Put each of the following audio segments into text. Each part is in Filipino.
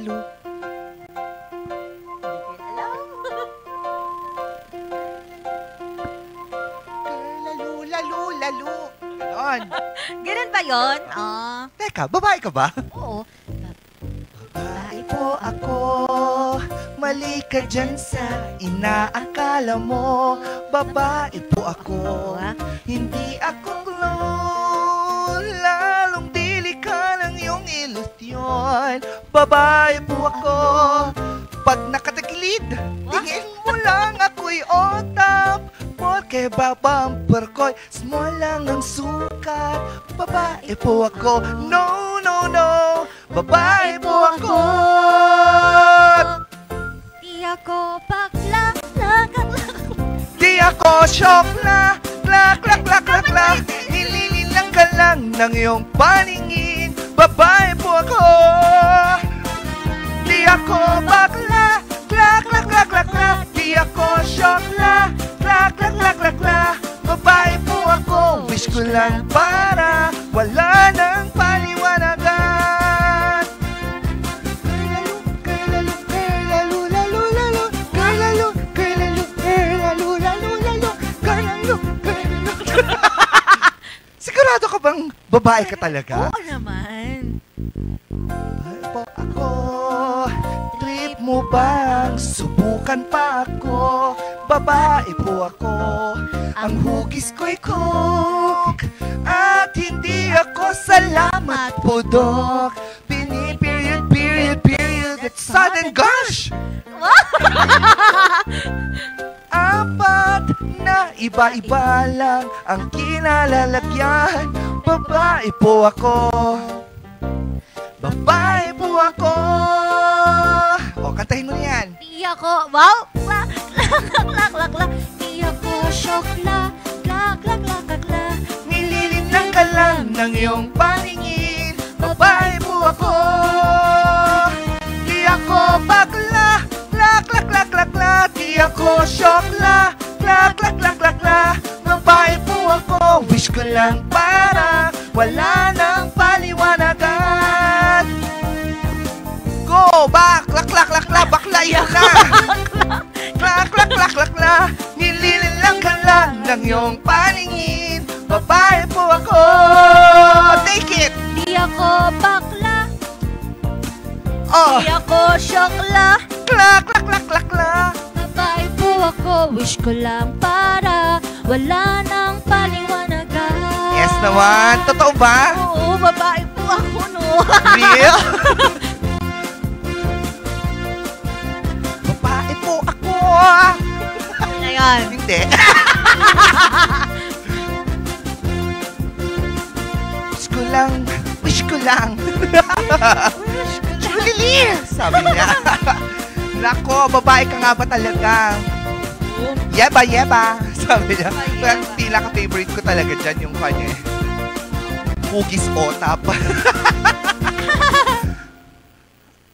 lalo. Lalo. Ganon. Ganun ba yun? Teka, babae ka ba? Oo. Babae po ako, mali ka dyan sa inaakala mo. Babae po ako, hindi ako clone. Lalong dili ka ng iyong ilusyon. Babae po ako, pag nakatagilid, tingin mo lang ako'y otap. Porque babamper ko'y small lang ang sukat. Babae po ako, no, no, no. Babae po ako. Di ako bakla, lak. Di ako syokla, klak, klak, klak, klak, klak. Nilililang ka lang ng iyong paningin. Babae po ako. Di ako bakla, klak, klak, klak, klak, klak. Di ako syokla, klak, klak, klak, klak, klak. Babae po ako. Wish ko lang para wala nang paliwanagan. Sigurado ka bang babae ka talaga? Oo naman. Babae po ako. Trip mo bang subukan pa ako? Babae po ako. Ang hugis ko'y cook. At hindi ako salamat po, Dok. Period, period, period. It's sudden gosh! Apat na iba-iba lang ang kinalalagyan. Babae po ako. Babae po ako. O, kantahin mo na yan. Di ako, wow! Klak, klak, klak, klak, klak. Di ako syokla, klak, klak, klak, klak, klak. Nililinang ka lang ng iyong paningin. Babae po ako. Di ako bakla, klak, klak, klak, klak, klak. Di ako syokla, klak, klak, klak, klak, klak. Babae po ako. Wish ko lang para wala nang paliwanagan. Go back, klak, klak, klak, klak. Bakla yun na. Klak, klak, klak, klak, klak. Nilililang ka lang ng iyong paningin. Babae po ako. Take it. Di ako bakla, Oh. di ako syokla. Klak, klak, klak, klak, klak. Babae po ako, wish ko lang para wala nang paliwanagan. Yes naman. Totoo ba? Oo, babae po ako, no? Real? Babae po ako. Ngayon. Hindi. Wish ko lang. Chulili! Sabi niya. Nako, babae ka nga ba talaga? Yeba, yeba. Sabi niya. Kaya pinaka-favorite ko talaga dyan yung kanya. Hugis otap.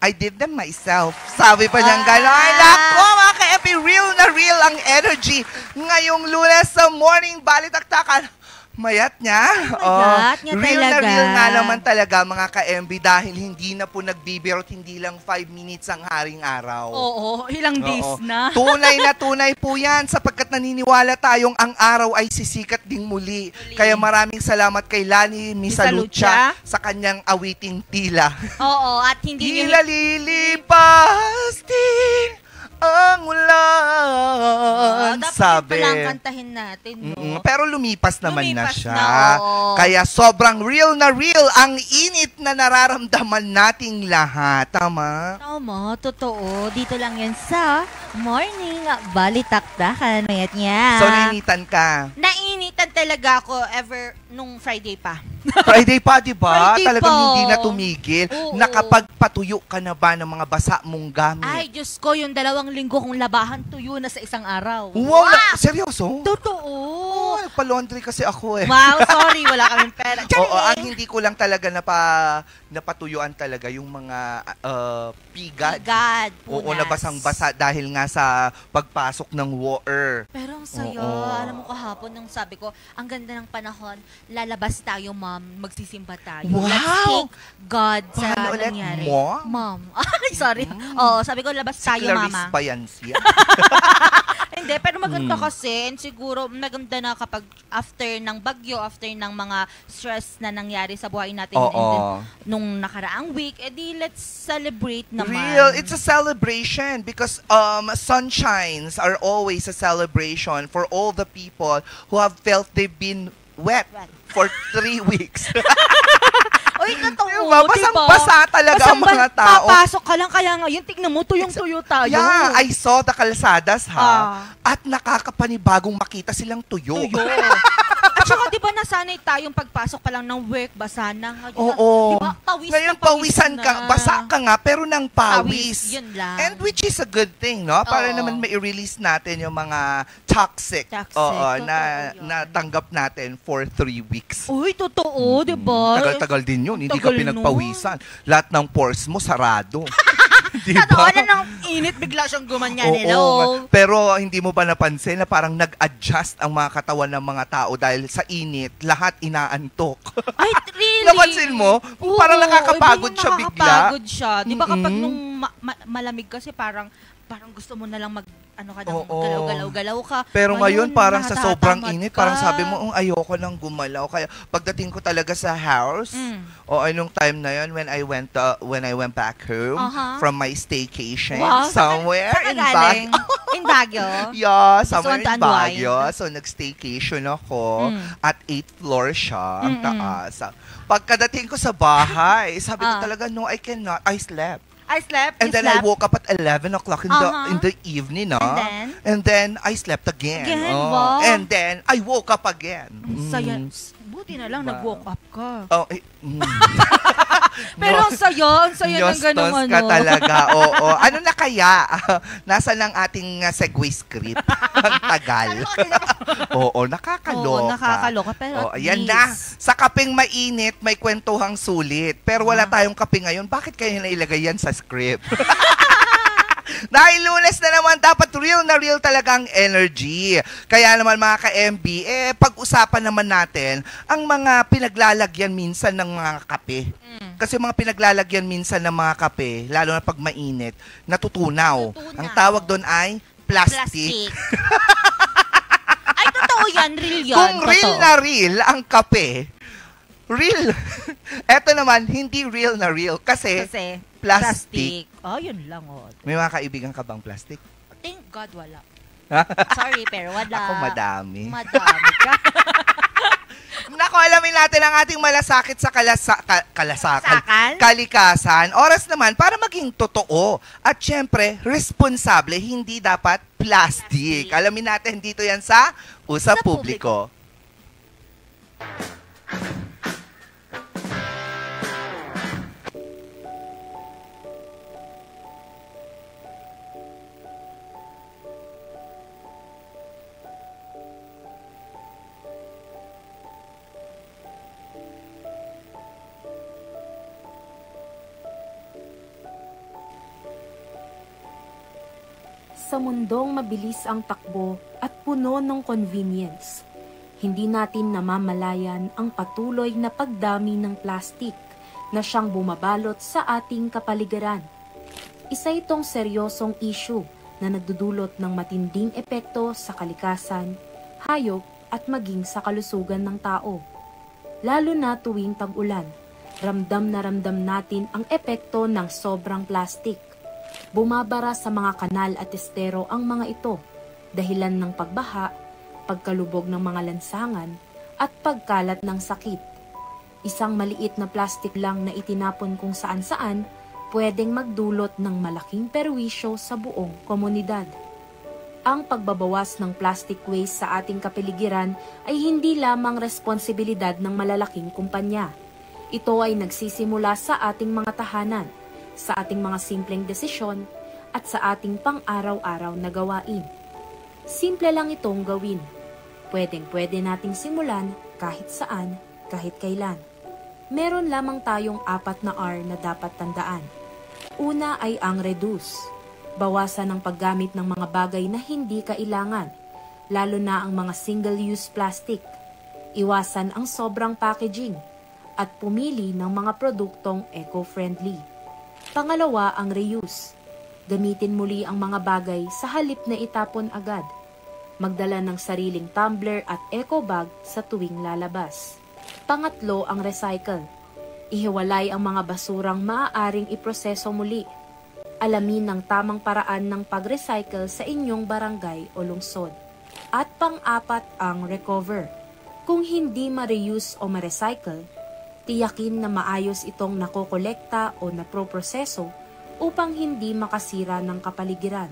I did them myself. Sabi pa niyang gano'n. Ay, nako, mga ka-MP, real na real ang energy. Ngayong Lunes sa morning balitaktakan. Mayat niya. Mayat niya real talaga. na real nga naman talaga mga ka-MB dahil hindi na po nagbibiro at hindi lang 5 minutes ang haring araw. Oo, ilang days na. Tunay po yan sapagkat naniniwala tayong ang araw ay sisikat ding muli. Kaya maraming salamat kay Lani Misalucha sa kanyang awiting tila. Oo, at hindi Tila lilipas din ang ulan. dapat Sabi. palang kantahin natin, no? Pero lumipas naman na Lumipas siya. na, oo. Kaya sobrang real na real ang init na nararamdaman nating lahat. Tama? Tama, totoo. Dito lang yan sa Morning Balitaktakan. Mayat niya. So, nainitan ka. Nainitan talaga ako ever nung Friday pa. Friday pa, di ba? Friday Talagang pa. hindi na tumigil. Oo. Nakapagpatuyo ka na ba ng mga basa mong gamit? Ay, Diyos ko, yung 2 linggo kong labahan tuyo na sa isang araw. Wow! Seryoso? Totoo. Oh, nagpa-laundry kasi ako eh. Wow, sorry, wala kaming pera. Oo, ang hindi ko lang talaga napatuyuan talaga yung mga pigad. God, Oo, nabasang-basa dahil nga sa pagpasok ng water. Pero ang saya. Oo. Alam mo kahapon nung sabi ko, ang ganda ng panahon, lalabas tayo, mommy. magsisimba tayo. Wow! Let's thank God sa Paano ulit? nangyari. Mo? Mom. Sorry. Oo, sabi ko, labas tayo, Clarice mama. pa yan siya. Hindi, pero maganda kasi. And siguro, maganda na kapag after ng bagyo, after ng mga stress na nangyari sa buhay natin nung nakaraang week, edi let's celebrate naman. Real, it's a celebration because sunshines are always a celebration for all the people who have felt they've been wet for 3 weeks. Uy, totoo, diba? Basang-basa talaga ang mga tao. Papasok ka lang, kaya ngayon, tignan mo, tuyong-tuyo tayo. Yeah, I saw the kalsadas, at nakakapanibagong makita silang tuyo. At saka, di ba, nasanay tayong pagpasok pa lang ng work, basa na. Oo. Di ba, pawis ngayon, na pawis pawisan na. ka, basa ka nga, pero ng pawis. Yun lang. And which is a good thing, no? Para naman mai-release natin yung mga toxic na tanggap natin for 3 weeks. Uy, totoo, di ba? Tagal-tagal din yun. Hindi ka pinagpawisan. Lahat ng pores mo sarado. Diba? Totoo na ng init, bigla siyang gumanyan. Hello. Pero hindi mo ba napansin na parang nag-adjust ang mga katawan ng mga tao dahil sa init, lahat inaantok. Ay, really? Napansin mo? Parang nakakapagod siya bigla. Nakakapagod siya. Di ba kapag nung malamig kasi parang gusto mo na lang galaw-galaw ka. Pero ngayon parang sa sobrang init, parang sabi mo, ayoko nang gumalaw. Kaya pagdating ko talaga sa house, anong time na yun when I went back home from my staycation somewhere in Baguio. In Baguio? Yeah, somewhere in Baguio. So nag-staycation ako at 8th floor siya, ang taas. Pagkadating ko sa bahay, sabi ko talaga, no, I cannot. I slept. And then I woke up at 11 o'clock in the evening, and then I slept again. Wow. And then I woke up again. Buti na lang nag-woke up ka. Pero ang saya ng ganun ka talaga, oo. Ano na kaya? Nasaan ang ating segue script? Ang tagal. Oo, nakakaloka. Oo, nakakaloka. Pero ayan na. Sa kapeng mainit, may kwentuhang sulit. Pero wala tayong kape ngayon. Bakit kayo nailagay yan sa script? Dahil Lunes na naman, dapat real na real talagang energy. Kaya naman mga ka-MB, pag-usapan naman natin ang mga pinaglalagyan minsan ng mga kape. Kasi mga pinaglalagyan minsan ng mga kape, lalo na pag mainit, natutunaw. Ang tawag doon ay plastic. Ay, totoo yan, real yan. Kung real na real ang kape, real. Eto naman, hindi real na real kasi plastic. Yun lang. May mga kaibigan ka bang plastic? Thank God, wala. Sorry, pero wala. Ako madami. Madami ka. Naku, alamin natin ang ating malasakit sa kalikasan. Oras naman para maging totoo. At syempre, responsable, hindi dapat plastic. Alamin natin dito yan sa Usap Publiko. Sa mundong mabilis ang takbo at puno ng convenience, hindi natin namamalayan ang patuloy na pagdami ng plastik na siyang bumabalot sa ating kapaligiran. Isa itong seryosong issue na nagdudulot ng matinding epekto sa kalikasan, hayop at maging sa kalusugan ng tao. Lalo na tuwing tag-ulan, ramdam na ramdam natin ang epekto ng sobrang plastik. Bumabara sa mga kanal at estero ang mga ito, dahilan ng pagbaha, pagkalubog ng mga lansangan, at pagkalat ng sakit. Isang maliit na plastik lang na itinapon kung saan-saan, pwedeng magdulot ng malaking perwisyo sa buong komunidad. Ang pagbabawas ng plastic waste sa ating kapaligiran ay hindi lamang responsibilidad ng malalaking kumpanya. Ito ay nagsisimula sa ating mga tahanan, sa ating mga simpleng desisyon, at sa ating pang-araw-araw na gawain. Simple lang itong gawin. Pwedeng-pwede nating simulan kahit saan, kahit kailan. Meron lamang tayong 4 na R na dapat tandaan. Una ay ang reduce. Bawasan ang paggamit ng mga bagay na hindi kailangan, lalo na ang mga single-use plastic. Iwasan ang sobrang packaging. at pumili ng mga produktong eco-friendly. Pangalawa ang reuse. Gamitin muli ang mga bagay sa halip na itapon agad. Magdala ng sariling tumbler at eco bag sa tuwing lalabas. Pangatlo ang recycle. Ihiwalay ang mga basurang maaaring iproseso muli. Alamin ang tamang paraan ng pag-recycle sa inyong barangay o lungsod. At pang-apat ang recover. Kung hindi ma-reuse o ma-recycle, tiyakin na maayos itong nakokolekta o naproproseso upang hindi makasira ng kapaligiran.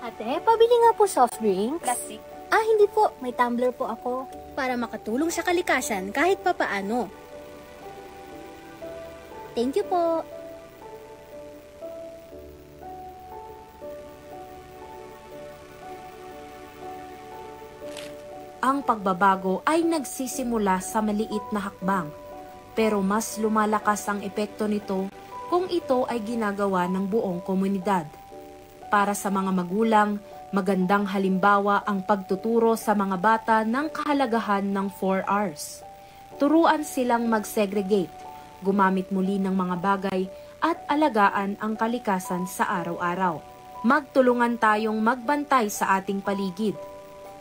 Ate, pabili nga po soft drinks. Plastic. Hindi po. May tumbler po ako. Para makatulong sa kalikasan kahit papaano. Thank you po. Ang pagbabago ay nagsisimula sa maliit na hakbang, pero mas lumalakas ang epekto nito kung ito ay ginagawa ng buong komunidad. Para sa mga magulang, magandang halimbawa ang pagtuturo sa mga bata ng kahalagahan ng 4 Rs. Turuan silang mag-segregate, gumamit muli ng mga bagay at alagaan ang kalikasan sa araw-araw. Magtulungan tayong magbantay sa ating paligid.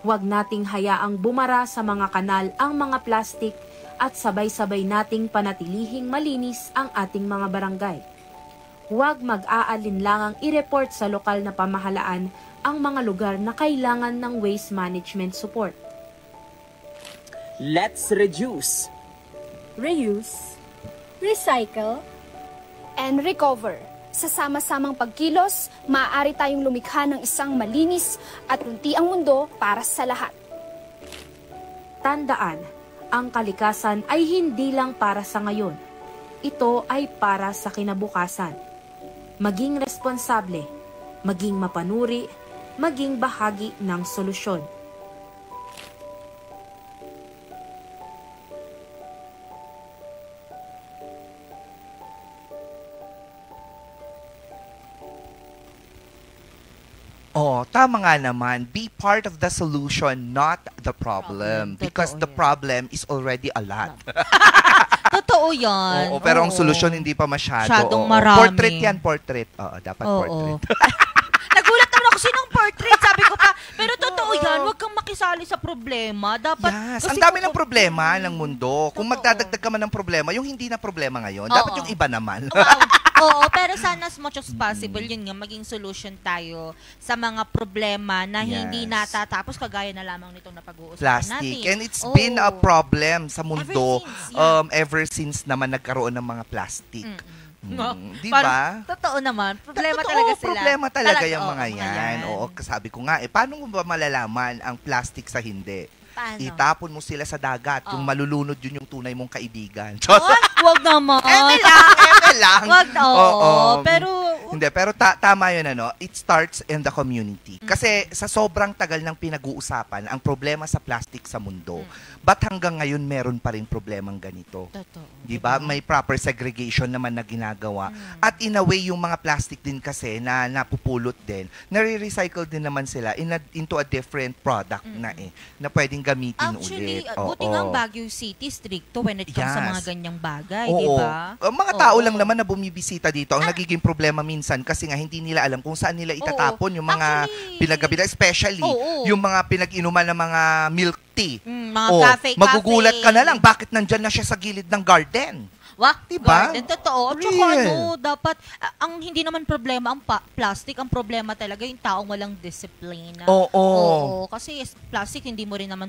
Huwag nating hayaang bumara sa mga kanal ang mga plastik at sabay-sabay nating panatilihing malinis ang ating mga barangay. Huwag mag-aalinlangang i-report sa lokal na pamahalaan ang mga lugar na kailangan ng waste management support. Let's reduce, Reuse, recycle, And recover. Sa sama-samang pagkilos, maaari tayong lumikha ng isang malinis at luntiang mundo para sa lahat. Tandaan, ang kalikasan ay hindi lang para sa ngayon. Ito ay para sa kinabukasan. Maging responsable, maging mapanuri, maging bahagi ng solusyon. Oh, tama nga naman. Be part of the solution, not the problem. Because Totoo the yan. problem is already a lot. Totoo yan. Oo, pero ang Oo. solusyon hindi pa masyado. Masyadong Oo. marami. Portrait yan, portrait. Oo, dapat Oo. portrait. Nagulat naman ako sinong portrait. Sabi ko pa, pero totoo yan, huwag kang makisali sa problema. Dapat, Yes, kasi ang dami kung- ng problema ng mundo. Kung Totoo. magdadagdag ka man ng problema, yung hindi na problema ngayon, dapat Oo. yung iba naman. Oo, pero sana as much as possible, yun nga, maging solution tayo sa mga problema na hindi Yes. natatapos, kagaya na lamang nitong napag-uusapan Plastic. natin. And it's Oo. been a problem sa mundo Ever ever since since, naman nagkaroon ng mga plastic. No, Di parang, ba? Totoo naman. Problema Totoo, talaga sila. problema talaga yung oo, mga yan. Oo, sabi ko nga, paano mo ba malalaman ang plastic sa hindi? Paano? Itapon mo sila sa dagat. Yung Oo. malulunod yun yung tunay mong kaibigan. Wag naman. Eme lang. Wag, oo. Oo. Pero, Hindi, pero tama yun, ano? It starts in the community. Kasi sa sobrang tagal ng pinag-uusapan, ang problema sa plastic sa mundo, ba't hanggang ngayon meron pa rin problemang ganito? totoo. Di ba? May proper segregation naman na ginagawa. At in a way, yung mga plastic din kasi na napupulot din, nare-recycle din naman sila into a different product na pwedeng gamitin Actually, ulit. buti nga ang Baguio City stricto when it comes sa mga Yes. ganyang bagay, Oo. di ba? Ang mga tao Oo. lang naman na bumibisita dito, ang nagiging problema minsan kasi nga hindi nila alam kung saan nila itatapon yung mga Actually, pinagabila, especially Oo. yung mga pinag-inuman ng mga milk tea. mga Oh, cafe. magugulat ka na lang, bakit nandyan na siya sa gilid ng garden? Wah, Diba? garden, totoo. At saka Real. dapat, ang hindi naman problema ang plastic, ang problema talaga yung taong walang discipline. Oo. Oo, kasi plastic hindi mo rin naman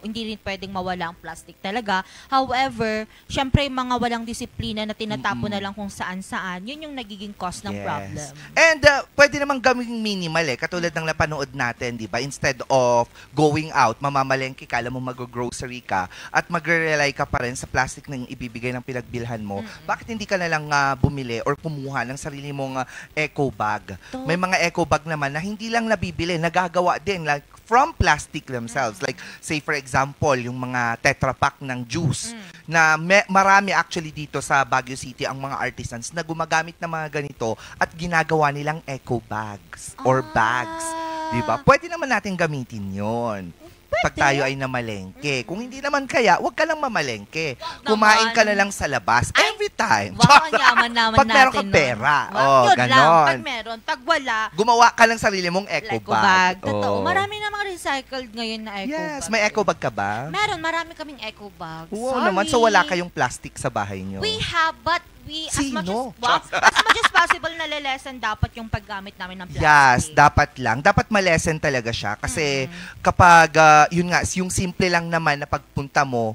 hindi rin pwedeng mawala ang plastic talaga. However, syempre yung mga walang disiplina na tinatapon na lang kung saan-saan, yun yung nagiging cause ng Yes. problem. And pwede namang gawing minimal katulad ng napanood natin, di ba? Instead of going out, mamamalengke ka, alam mo mag-grocery ka, at magre-rely ka pa rin sa plastic na ibibigay ng pinagbilang bibilhan mo, bakit hindi ka na lang bumili or kumuha ng sarili mong eco bag? May mga eco bag naman na hindi lang nabibili, nagagawa din like from plastic themselves. Like say for example, yung mga Tetra Pak ng juice na marami actually dito sa Baguio City ang mga artisans na gumagamit ng mga ganito at ginagawa nilang eco bags or bags. Diba? Pwede naman natin gamitin yon. Pag tayo ay namalengke. Kung hindi naman kaya, huwag ka lang mamalengke. Kumain ka na lang sa labas every time. Wow, ang yaman naman pag natin. meron kang pera. Yun Ganon. lang. Pag meron. Pag wala, gumawa ka ng sarili mong eco bag. Totoo. Marami namang recycled ngayon na eco bag. Yes. May eco bag ka ba? Meron. Marami kaming eco bag. Oo naman. So wala kayong plastic sa bahay nyo? We have, but as much as possible, nalilesen dapat yung paggamit namin ng plastic. Yes, dapat lang. Dapat malesen talaga siya. Kasi kapag, yun nga, yung simple lang naman na pagpunta mo,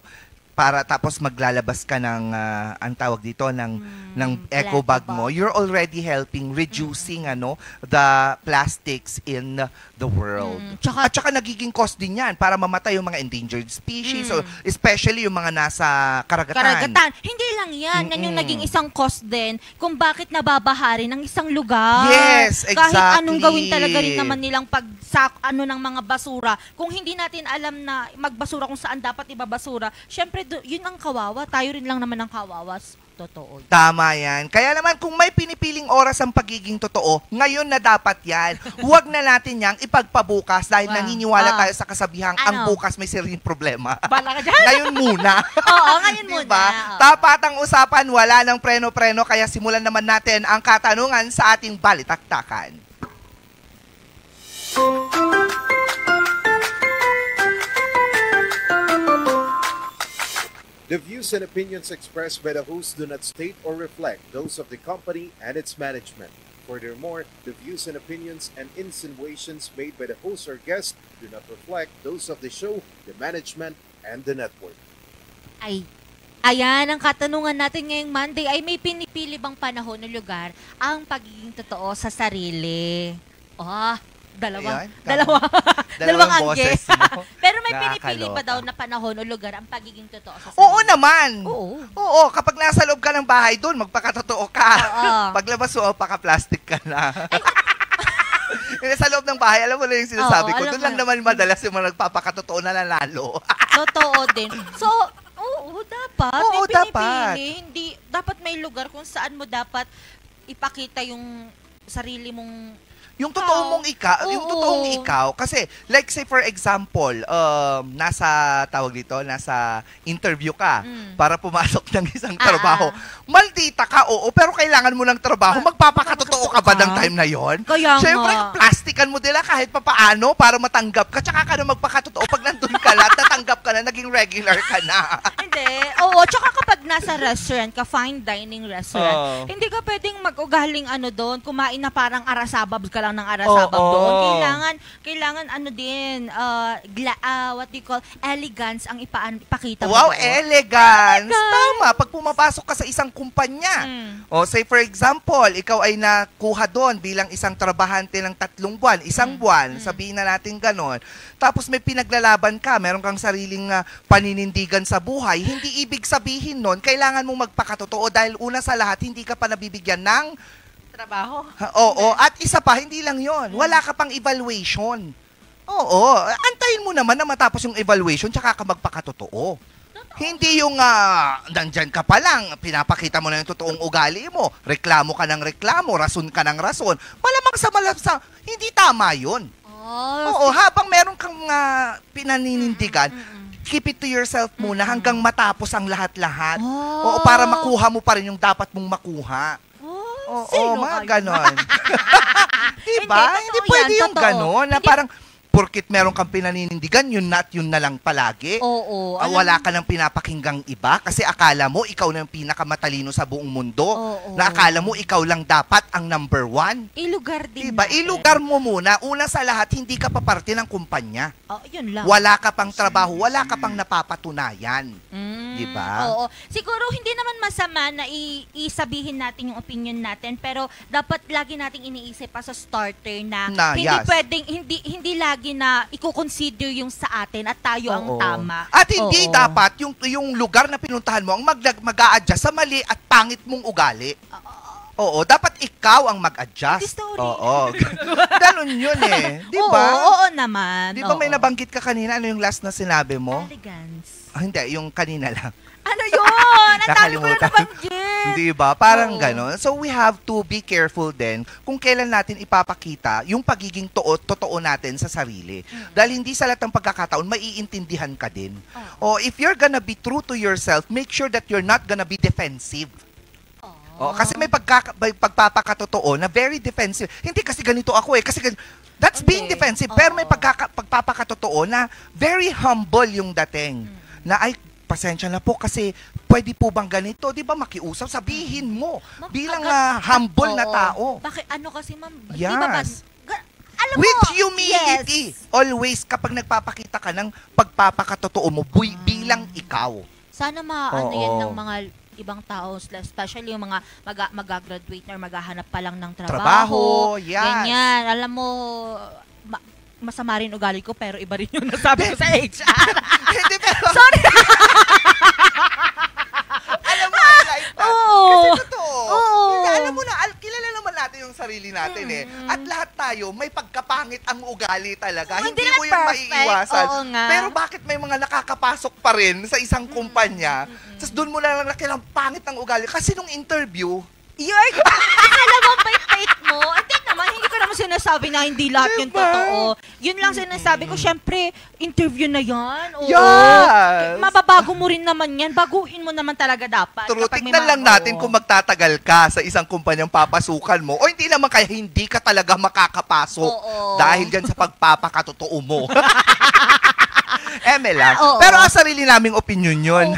para tapos maglalabas ka ng ang tawag dito ng eco bag mo, you're already helping reducing the plastics in the world. At saka nagiging cost din yan para mamatay yung mga endangered species, so especially yung mga nasa karagatan. Hindi lang yan. Yan yung naging isang cost din kung bakit nababahari ng isang lugar. Yes, exactly. Kahit anong gawin talaga rin naman nilang ng mga basura. Kung hindi natin alam na magbasura kung saan dapat ibabasura, syempre yun ang kawawa. Tayo rin lang naman ang kawawas. Totoo. Tama yan. Kaya naman kung may pinipiling oras ang pagiging totoo, ngayon na dapat yan. Huwag na natin yang ipagpabukas dahil naniniwala tayo sa kasabihang ang bukas may sariling problema. Bala ka dyan. Ngayon muna. Oo, ngayon diba? muna. Tapat ang usapan, wala ng preno-preno, kaya simulan naman natin ang katanungan sa ating balitaktakan. The views and opinions expressed by the host do not state or reflect those of the company and its management. Furthermore, the views and opinions and insinuations made by the host or guest do not reflect those of the show, the management, and the network. Ayan, ang katanungan natin ngayong Monday ay may pinipili bang panahon o lugar ang pagiging totoo sa sarili? Dalawang angge. Pero may pinipili ba daw na panahon o lugar ang pagiging totoo sa sarili? Oo naman. Oo. Kapag nasa loob ka ng bahay, doon magpakatotoo ka. Paglabas mo, paka-plastic ka na. Sa loob ng bahay, alam mo na yung sinasabi ko. Doon lang naman madalas yung mga nagpapakatotoo na nanalo. Totoo din. So, dapat. Oo, may pinipili. Hindi, dapat may lugar kung saan mo dapat ipakita yung sarili mong yung totoong mong ikaw, kasi like say for example, nasa interview ka para pumasok ng isang trabaho. Maldita ka, pero kailangan mo ng trabaho. Magpapakatotoo ka ba ng time na yon? Siyempre, plastikan mo nila kahit papaano para matanggap ka. Tsaka ka na magpakatotoo pag nandun ka lahat, natanggap ka na, naging regular ka na. Hindi. Tsaka kapag nasa restaurant ka, fine dining restaurant, hindi ka pwedeng mag-ugaling doon, kumain na parang arasabab ka lang ng arasabab doon. Kailangan din, what do you call, elegance ang ipakita mo. Wow, elegance! Tama, pag pumapasok ka sa isang kumpanya. Say for example, ikaw ay nakuha doon bilang isang trabahante ng 3 buwan, 1 buwan, sabihin na natin ganon. Tapos may pinaglalaban ka, meron kang sariling paninindigan sa buhay, hindi ibig sabihin nun, kailangan mong magpakatotoo dahil una sa lahat, hindi ka pa nabibigyan ng trabaho. At isa pa, hindi lang yon. Wala ka pang evaluation. Antayin mo naman na matapos yung evaluation, tsaka ka magpakatotoo. Hindi yung nandyan ka pa lang, pinapakita mo na yung totoong ugali mo, reklamo ka ng reklamo, rason ka ng rason. Malamang sa hindi tama yun. Habang meron kang pinaninindigan, keep it to yourself muna hanggang matapos ang lahat-lahat. Para makuha mo pa rin yung dapat mong makuha. Mga ganon. Diba? Hindi pwede yung ganon na parang porkit meron kang pinaninindigan, yun na lang palagi. Wala ka nang pinapakinggang iba kasi akala mo ikaw na yung pinakamatalino sa buong mundo. Na akala mo ikaw lang dapat ang number 1. Ilugar din diba? natin. Ilugar mo muna. Una sa lahat, hindi ka pa parte ng kumpanya. Yun lang. Wala ka pang trabaho, wala ka pang napapatunayan. Di ba? Oo. Siguro hindi naman masama na isabihin natin yung opinion natin, pero dapat lagi nating iniisip pa sa starter na hindi pwedeng hindi lagi na i-consider yung sa atin at tayo ang tama. At hindi dapat yung lugar na pinuntahan mo ang mag-a-adjust sa mali at pangit mong ugali. Oo, dapat ikaw ang mag-adjust. Oo. Ganun yun eh. Di ba? Oo naman. Di ba may nabanggit ka kanina? Ano yung last na sinabi mo? Elegance. Hindi, yung kanina lang. Ano yun? Ang dami ko na nabanggit. Di ba? Parang ganun. So we have to be careful din kung kailan natin ipapakita yung pagiging totoo natin sa sarili. Dahil hindi sa lahat ng pagkakataon, maiintindihan ka din. O if you're gonna be true to yourself, make sure that you're not gonna be defensive. Kasi may pagpapakatotoo na very defensive. Hindi kasi ganito ako eh. Kasi that's being defensive. Pero may pagpapakatotoo na very humble yung dating. Na ay, pasensya na po kasi pwede po bang ganito? Di ba makiusap? Sabihin mo bilang humble na tao. Bakit ano kasi ma'am? Yes. Di ba alam with mo, humility. Yes. Always kapag nagpapakita ka ng pagpapakatotoo mo bilang ikaw. Sana maano yan ng mga ibang tao, especially yung mga mag-graduate or maghahanap pa lang ng trabaho. Yes. Ganyan. Alam mo, masama rin ugali ko pero iba rin yung nasabi ko sa HR. Hindi, pero... Sorry! Alam mo, I like that. Kasi totoo. Alam mo na, kilala naman natin yung sarili natin eh. At lahat tayo, may pagkapangit ang ugali talaga. Hindi mo yung maiiwasan. Pero bakit may mga nakakapasok pa rin sa isang kumpanya, tapos doon mo lang nakilang pangit ang ugali? Kasi nung interview, alam mo, bait mo. Hindi naman, hindi ko naman sinasabi na hindi lahat yung totoo. Yun lang sinasabi ko, syempre, interview na yan. Oo. Yes. Mababago mo rin naman yan. Baguhin mo naman talaga dapat. True, tignan lang natin kung magtatagal ka sa isang kumpanyang papasukan mo o hindi naman kaya hindi ka talaga makakapasok dahil dyan sa pagpapakatotoo mo. Lang. Pero ang sarili naming opinion yun,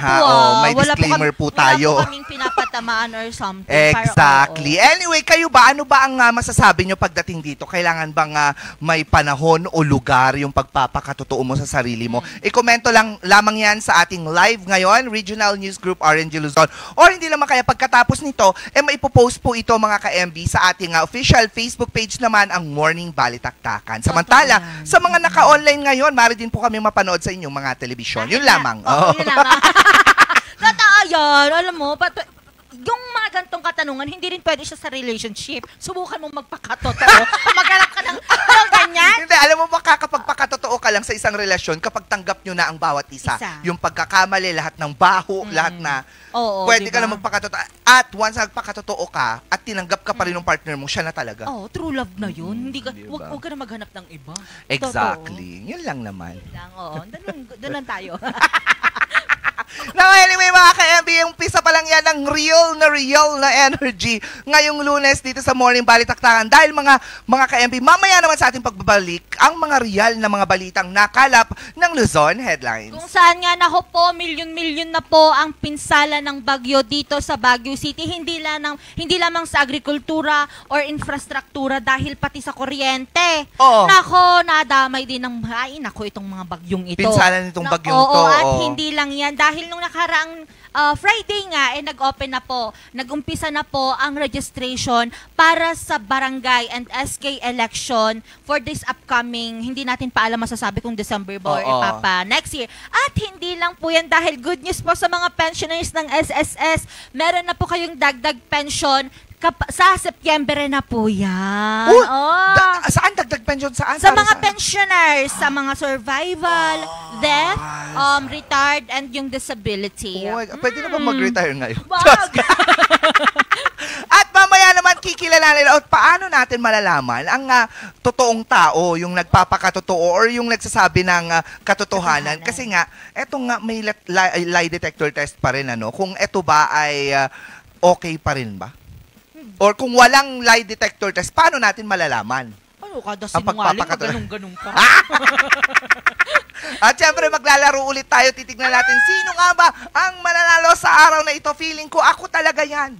may disclaimer po tayo. Wala po kaming pinapatamaan or something. Exactly. Anyway, kayo ba, ano ba ang masasabi nyo pagdating dito? Kailangan bang may panahon o lugar yung pagpapakatotoo mo sa sarili mo? I-komento lang lamang yan sa ating live ngayon, Regional News Group RNG Luzon. Or hindi naman kaya pagkatapos nito, maipopost po ito mga ka-MB sa ating official Facebook page naman, ang Morning Balitaktakan. Samantala, sa mga naka-online ngayon, maaari din po kami mapanood sa inyong mga telebisyon. Yun lamang. Yun lamang. Totoo yan. Alam mo, yung mga gantong katanungan, hindi rin pwede siya sa relationship. Subukan mo magpakatotoo. Maghanap ka ng ganyan. Hindi, alam mo, makakapagpakatotoo ka lang sa isang relasyon kapag tanggap nyo na ang bawat isa. Yung pagkakamali, lahat ng baho, lahat na pwede ka na magpakatotoo. At once nagpakatotoo ka at tinanggap ka pa rin ng partner mo, siya na talaga. True love na yun. Huwag ka na maghanap ng iba. Exactly. Yun lang naman. Doon lang tayo. Now anyway mga ka-MB, yung pisa pa lang yan ng real na energy ngayong Lunes dito sa Morning Balitaktakan. Dahil mga ka-MB, mamaya naman sa ating pagbabalik ang mga real na mga balitang nakalap ng Luzon Headlines. Kung saan nga na po, milyon-milyon na po ang pinsala ng bagyo dito sa Baguio City. Hindi lamang sa agrikultura or infrastruktura dahil pati sa kuryente. Nako, nadamay din ng itong mga bagyong ito. Pinsala nitong bagyong to. At hindi lang yan. Dahil nung nakaraang Friday nga, nag-umpisa na po ang registration para sa barangay and SK election for this upcoming, hindi natin pa alam masasabi kung December ba or next year. At hindi lang po yan dahil good news po sa mga pensioners ng SSS. Meron na po kayong dagdag pension sa September na po yan. Saan dagdag pension? Saan? Sa mga pensioners, sa mga survival, death, retired, and yung disability. Pwede na ba mag-retire ngayon? Wag! At mamaya naman kikilala nila at paano natin malalaman ang totoong tao, yung nagpapakatotoo or yung nagsasabi ng katotohanan. Kasi nga, eto nga may lie detector test pa rin. Kung eto ba ay okay pa rin ba? Or kung walang lie detector test, paano natin malalaman? Kada sinungaling, ganun-ganun ka. At syempre, maglalaro ulit tayo. Titignan natin sino nga ba ang mananalo sa araw na ito. Feeling ko, ako talaga yan.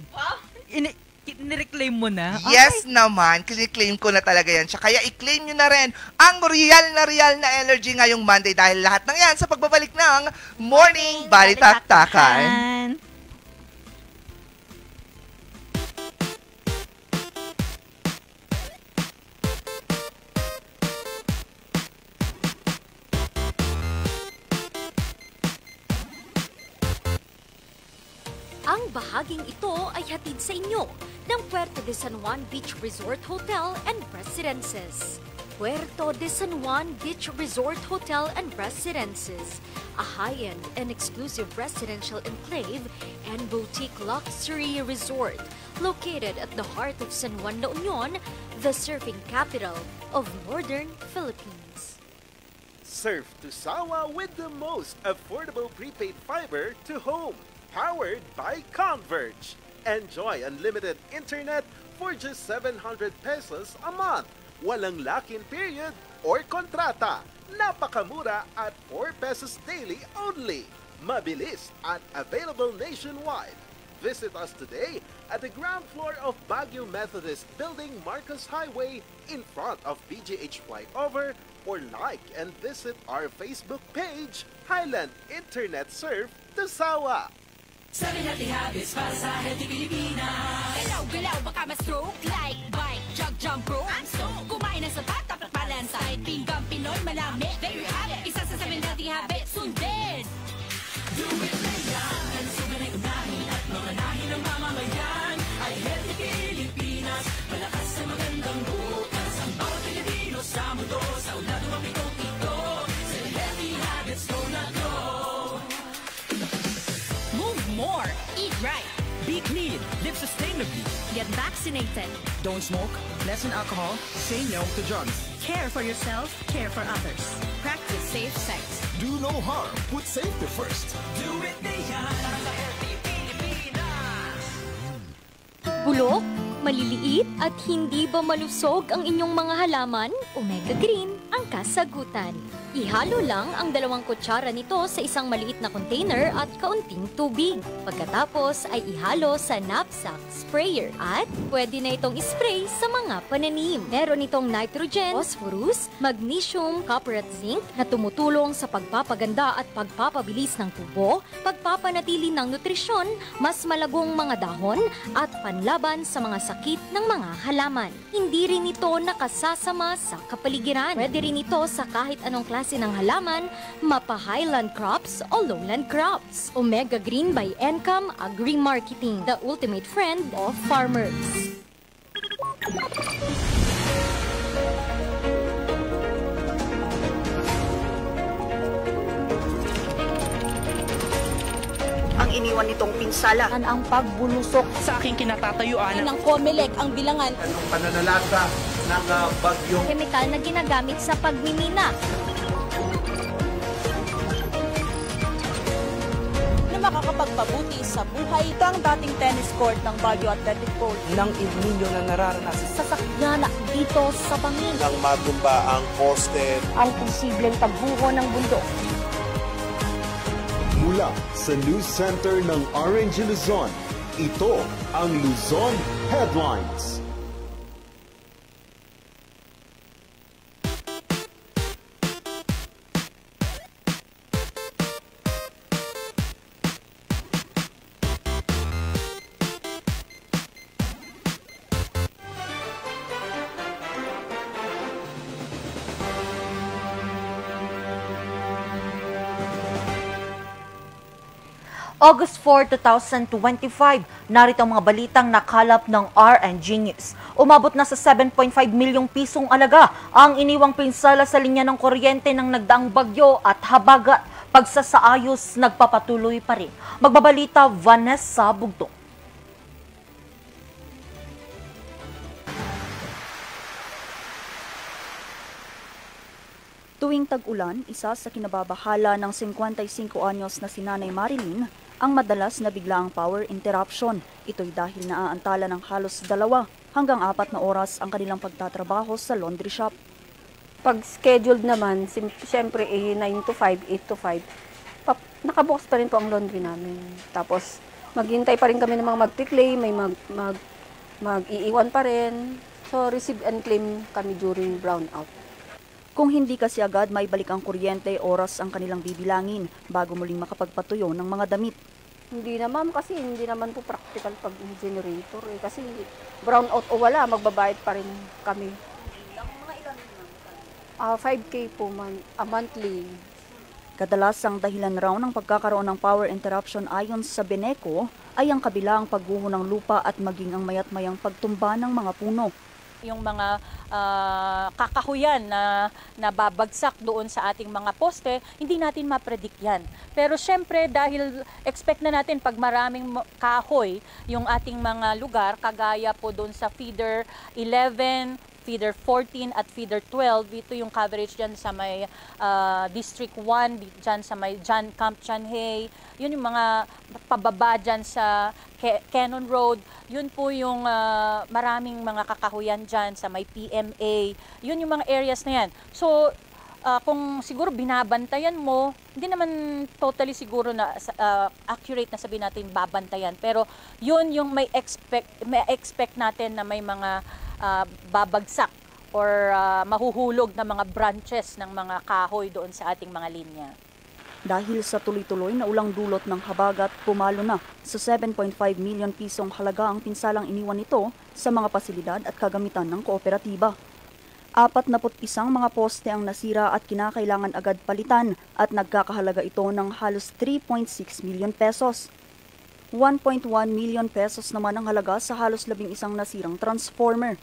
nireclaim mo na? Yes naman, claim ko na talaga yan siya. Kaya i-claim nyo na rin ang real na energy ngayong Monday dahil lahat ng yan sa pagbabalik ng Morning Balitaktakan. Ang bahaging ito ay hatid sa inyo ng Puerto de San Juan Beach Resort Hotel and Residences. Puerto de San Juan Beach Resort Hotel and Residences, a high-end and exclusive residential enclave and boutique luxury resort located at the heart of San Juan La Union, the surfing capital of Northern Philippines. Surf to Sawa with the most affordable prepaid fiber to home. Powered by Converge. Enjoy unlimited internet for just 700 pesos a month. Walang lock-in period or kontrata. Napakamura at 4 pesos daily only. Mabilis at available nationwide. Visit us today at the ground floor of Baguio Methodist Building, Marcos Highway, in front of BGH Flyover, or like and visit our Facebook page, Highland Internet Surf to Sawa. Sa Healthy Habits para sa Healthy Pilipinas. Galaw-galaw baka ma-stroke like bike, jog, jump rope. Kumain ng sapat, dapat balansay. Pinggang Pinoy, malami. There you have it. Isa sa 7 Healthy Habits, sundin. Do it na yan. Sugan ay unahin at mga nahin ng mamamayan. Ay Healthy Pilipinas. Malakas sa magandang bukas. Ang bawat Pilipino sa mundo. Sa ulado ang pito-pito. Sa Healthy Habits, go na go. More. Eat right. Be clean. Live sustainably. Get vaccinated. Don't smoke. Lessen alcohol. Say no to drugs. Care for yourself. Care for others. Practice safe sex. Do no harm. Put safety first. Do it na yan. Sa Healthy Pilipinas. Bulok, maliliit at hindi ba malusog ang inyong mga halaman? Omega Green ang kasagutan. Ihalo lang ang 2 kutsara nito sa isang maliit na container at kaunting tubig. Pagkatapos ay ihalo sa knapsack sprayer at pwede na itong ispray sa mga pananim. Meron itong nitrogen, phosphorus, magnesium, copper at zinc na tumutulong sa pagpapaganda at pagpapabilis ng tubo, pagpapanatili ng nutrisyon, mas malagong mga dahon at panlaban sa mga sakit ng mga halaman. Hindi rin ito nakasasama sa kapaligiran. Pwede rin ito sa kahit anong klase ng halaman, mapa-highland crops o lowland crops. Omega Green by Encam Agri-Marketing, the ultimate friend of farmers. Ang iniwan nitong pinsala ang pagbulusok Sa aking kinatatayuan ng COMELEC ang bilangan Anong pananalasa ng bagyong Kemikal na ginagamit sa pagmimina. na makakapagpabuti sa buhay ang dating tennis court ng Baguio Athletic Court ng El Nino na nararanasan Sa sakyanak dito sa bangin. nang matumba ang poste. ang posibleng pagbuho ng bundok. Mula sa News Center ng Orange Luzon, ito ang Luzon Headlines. August 4, 2025, narito ang mga balitang nakalap ng RNG News. Umabot na sa 7.5 milyong pisong alaga ang iniwang pinsala sa linya ng kuryente ng nagdaang bagyo at habagat. Pagsasaayos nagpapatuloy pa rin. Magbabalita Vanessa Bugtong. Tuwing tag-ulan, isa sa kinababahala ng 55 anyos na si Nanay Marilyn ang madalas na biglaang power interruption. Ito'y dahil naaantala ng halos 2 hanggang 4 na oras ang kanilang pagtatrabaho sa laundry shop. Pag scheduled naman, siyempre 9 to 5, 8 to 5, nakabukas pa rin po ang laundry namin. Tapos maghintay pa rin kami ng mga magti-clay, may mag-iiwan pa rin. So, receive and claim kami during brownout. Kung hindi kasi agad may balik ang kuryente, oras ang kanilang bibilangin bago muling makapagpatuyo ng mga damit. Hindi naman kasi hindi naman po practical pag generator kasi brownout o wala, magbabayad pa rin kami. 5K po monthly. Kadalasang dahilan raw ng pagkakaroon ng power interruption ayon sa Beneco ay ang kabilang pagguho ng lupa at maging ang mayat-mayang pagtumba ng mga puno. Yung mga kakahuyan na nababagsak doon sa ating mga poste, hindi natin ma-predict yan. Pero syempre dahil expect na natin pag maraming kahoy yung ating mga lugar, kagaya po doon sa feeder 11, feeder 14 at feeder 12, ito yung coverage dyan sa may District 1, dyan sa may Camp Chanhay, yun yung mga pababa dyan sa Cannon Road, yun po yung maraming mga kakahuyan dyan sa may PMA, yun yung mga areas na yan. So, kung siguro binabantayan mo, hindi naman totally siguro na accurate na sabihin natin babantayan, pero yun yung may expect natin na may mga babagsak or mahuhulog na mga branches ng mga kahoy doon sa ating mga linya. Dahil sa tuloy-tuloy na ulang dulot ng habagat, pumalo na sa 7.5 million pisong halaga ang pinsalang iniwan nito sa mga pasilidad at kagamitan ng kooperatiba. 41 mga poste ang nasira at kinakailangan agad palitan at nagkakahalaga ito ng halos 3.6 million pesos. 1.1 million pesos naman ang halaga sa halos 11 nasirang transformer,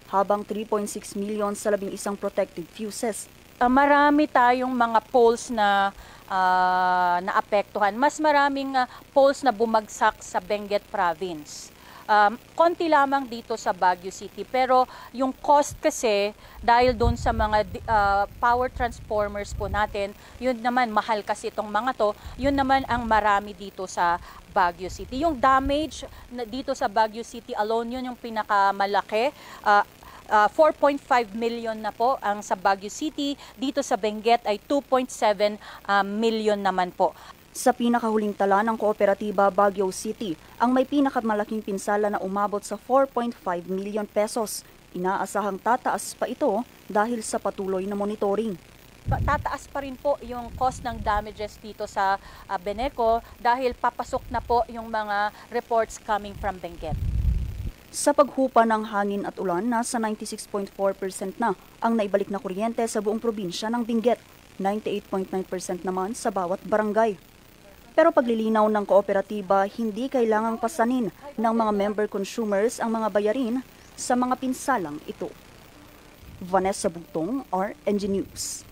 habang 3.6 million sa 11 protective fuses. Marami tayong mga poles na naapektuhan. Mas maraming poles na bumagsak sa Benguet Province. Konti lamang dito sa Baguio City, pero yung cost kasi dahil doon sa mga power transformers po natin, yun naman mahal kasi itong mga to, yun naman ang marami dito sa Baguio City. Yung damage dito sa Baguio City alone, yun yung pinakamalaki. 4.5 million na po ang sa Baguio City, dito sa Benguet ay 2.7 million naman po. Sa pinakahuling tala ng kooperatiba Baguio City, ang may pinakamalaking pinsala na umabot sa 4.5 million pesos. Inaasahang tataas pa ito dahil sa patuloy na monitoring. Tataas pa rin po yung cost ng damages dito sa Beneco dahil papasok na po yung mga reports coming from Benguet. Sa paghupa ng hangin at ulan, nasa 96.4% na ang naibalik na kuryente sa buong probinsya ng Benguet, 98.9% naman sa bawat barangay. Pero paglilinaw ng kooperatiba, hindi kailangang pasanin ng mga member consumers ang mga bayarin sa mga pinsalang ito. Vanessa Bugtong, RNG News.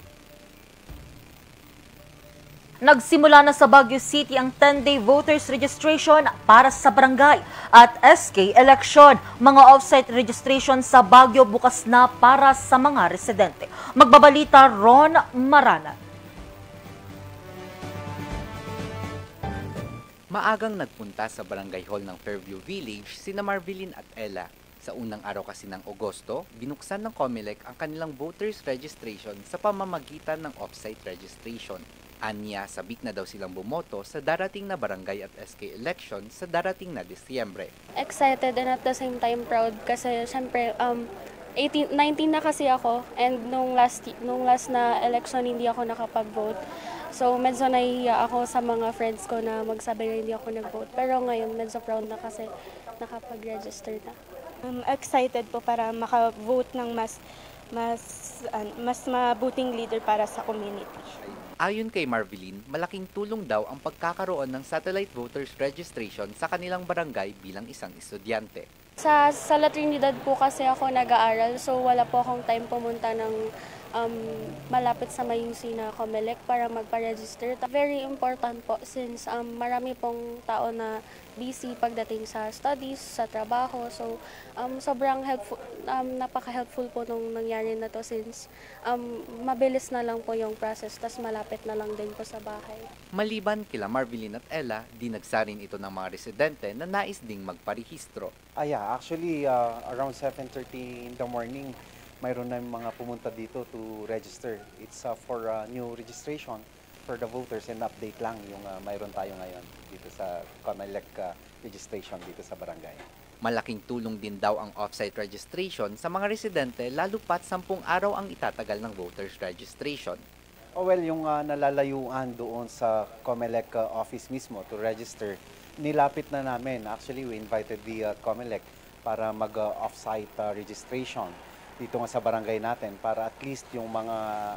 Nagsimula na sa Baguio City ang 10-day voters registration para sa barangay at SK election. Mga off-site registration sa Baguio bukas na para sa mga residente. Magbabalita Ron Marana. Maagang nagpunta sa barangay hall ng Fairview Village sina Marvelin at Ella. Sa unang araw kasi ng Agosto, binuksan ng COMELEC ang kanilang voters registration sa pamamagitan ng off-site registration. Anya, sabik na daw silang bumoto sa darating na barangay at SK election sa darating na Disyembre. Excited and at the same time proud kasi syempre 19 na kasi ako and nung last na election hindi ako nakapag-vote. So medyo nahihiya ako sa mga friends ko na magsabi na hindi ako nag-vote. Pero ngayon medyo proud na kasi nakapag-register na. Excited po para maka-vote ng mas mabuting leader para sa community. Ayon kay Marvelin, malaking tulong daw ang pagkakaroon ng satellite voters registration sa kanilang barangay bilang isang estudyante. Sa La Trinidad po kasi ako nag-aaral, so wala po akong time pumunta ng malapit sa Mayusi na COMELEC para magpa-register. Very important po since marami pong tao na busy pagdating sa studies, sa trabaho. So sobrang helpful, napaka-helpful po nung nangyari na to since mabilis na lang po yung process, tas malapit na lang din po sa bahay. Maliban kila Marvelin at Ella, dinagsarin ito ng mga residente na nais ding magparehistro. Actually around 7:30 in the morning, mayroon na mga pumunta dito to register. It's for new registration for the voters and update lang yung mayroon tayo ngayon dito sa COMELEC registration dito sa barangay. Malaking tulong din daw ang offsite registration sa mga residente lalo pat 10 araw ang itatagal ng voters registration. Well, yung nalalayuan doon sa COMELEC office mismo to register, nilapit na namin. Actually, we invited the COMELEC para mag-offsite registration dito nga sa barangay natin para at least yung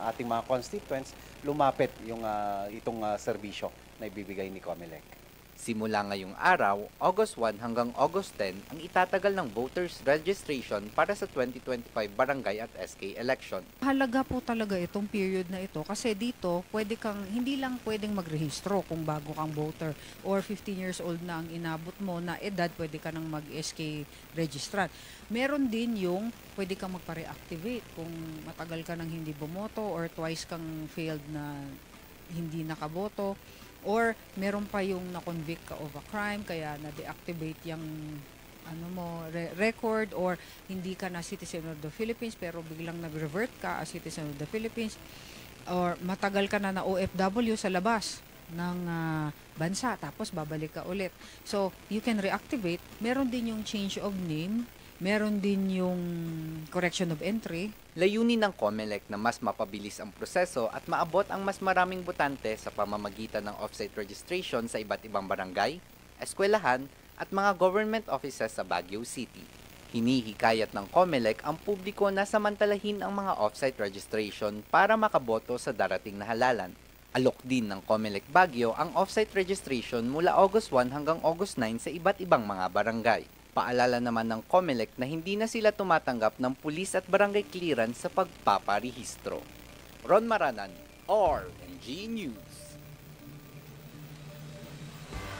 ating mga constituents lumapit yung itong serbisyo na ibibigay ni COMELEC. Simula ngayong araw, August 1 hanggang August 10, ang itatagal ng voters registration para sa 2025 barangay at SK election. Halaga po talaga itong period na ito kasi dito hindi lang pwedeng magrehistro kung bago kang voter or 15 years old na ang inabot mo na edad, pwede ka nang mag-SK registrant. Meron din yung pwede kang magpa-reactivate kung matagal ka nang hindi bumoto or twice kang failed na hindi nakaboto. Or meron pa yung na-convict ka of a crime kaya na-deactivate yung record or hindi ka na citizen of the Philippines pero biglang nag-revert ka as citizen of the Philippines or matagal ka na OFW sa labas ng bansa tapos babalik ka ulit. So, you can reactivate. Meron din yung change of name, meron din yung correction of entry. Layunin ng COMELEC na mas mapabilis ang proseso at maabot ang mas maraming botante sa pamamagitan ng offsite registration sa iba't ibang barangay, eskwelahan at mga government offices sa Baguio City. Hinihikayat ng COMELEC ang publiko na samantalahin ang mga offsite registration para makaboto sa darating na halalan. Alok din ng COMELEC Baguio ang offsite registration mula August 1 hanggang August 9 sa iba't ibang mga barangay. Paalala naman ng COMELEC na hindi na sila tumatanggap ng pulis at barangay clearance sa pagpaparehistro. Ron Maranan, RNG News.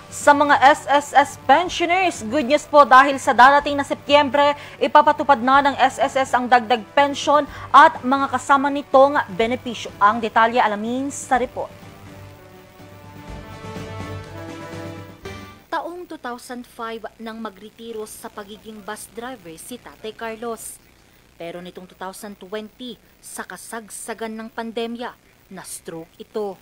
Sa mga SSS pensioners, good news po dahil sa darating na Setyembre, ipapatupad na ng SSS ang dagdag pension at mga kasama nitong benepisyo. Ang detalye alamin sa report. Taong 2005 nang magretiro sa pagiging bus driver si Tatay Carlos. Pero nitong 2020, sa kasagsagan ng pandemya, na-stroke ito.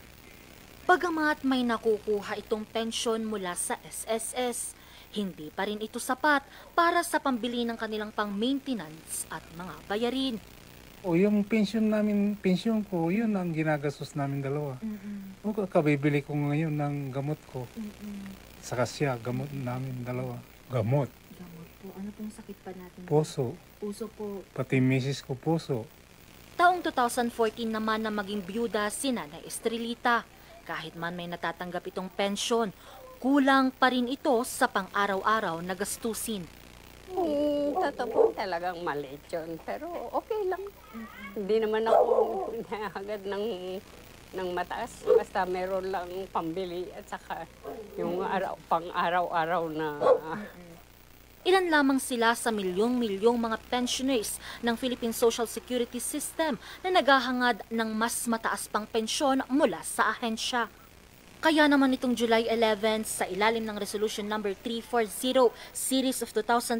Bagamat may nakukuha itong pensyon mula sa SSS, hindi pa rin ito sapat para sa pambili ng kanilang pang-maintenance at mga bayarin. O yung pension ko, yun ang ginagastos namin dalawa. O kabibili ko ngayon ng gamot ko. Saka siya, gamot namin dalawa. Gamot. Gamot po. Ano pong sakit pa natin? Puso. Puso po. Pati misis ko puso. Taong 2014 naman na maging byuda si Nanay Estrelita. Kahit man may natatanggap itong pensyon, kulang pa rin ito sa pang-araw-araw na gastusin. Totoo talagang maliit yun, pero okay lang. Hindi naman ako nahagad ng mataas, basta meron lang pambili at saka yung pang-araw-araw na... Ilan lamang sila sa milyong-milyong mga pensioners ng Philippine Social Security System na naghahangad ng mas mataas pang pensyon mula sa ahensya. Kaya naman itong July 11, sa ilalim ng Resolution No. 340 Series of 2025,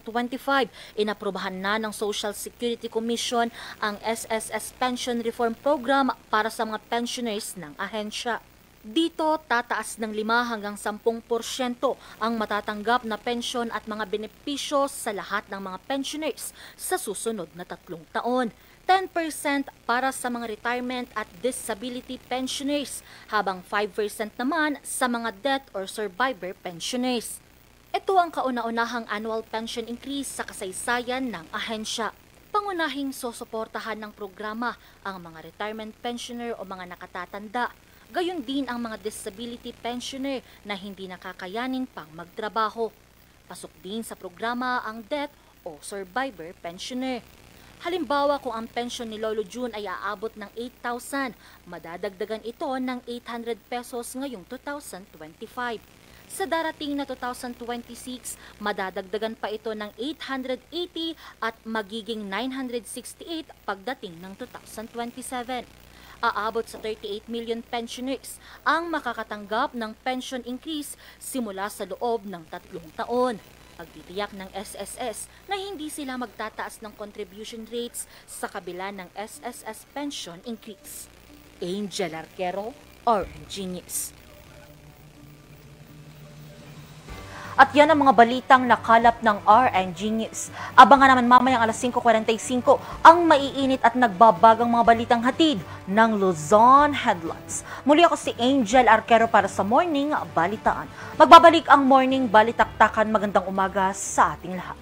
inaprubahan na ng Social Security Commission ang SSS Pension Reform Program para sa mga pensioners ng ahensya. Dito, tataas ng 5 hanggang 10% ang matatanggap na pensyon at mga benepisyo sa lahat ng mga pensioners sa susunod na 3 taon. 10% para sa mga retirement at disability pensioners, habang 5% naman sa mga death or survivor pensioners. Ito ang kauna-unahang annual pension increase sa kasaysayan ng ahensya. Pangunahing susuportahan ng programa ang mga retirement pensioner o mga nakatatanda. Gayon din ang mga disability pensioner na hindi nakakayanin pang magtrabaho. Pasok din sa programa ang death o survivor pensioner. Halimbawa, kung ang pensyon ni Lolo June ay aabot ng 8,000, madadagdagan ito ng 800 pesos ngayong 2025. Sa darating na 2026, madadagdagan pa ito ng 880 at magiging 968 pagdating ng 2027. Aabot sa 38 million pensioners ang makakatanggap ng pension increase simula sa loob ng 3 taon. Pagtitiyak ng SSS na hindi sila magtataas ng contribution rates sa kabila ng SSS pension increase. Angel Arquero, RNG News. At yan ang mga balitang nakalap ng RNG News. Abangan naman mamayang alas 5:45 ang maiinit at nagbabagang mga balitang hatid ng Luzon Headlines. Muli ako si Angel Arquero para sa Morning Balitaan. Magbabalik ang Morning Balitaktakan. Magandang umaga sa ating lahat.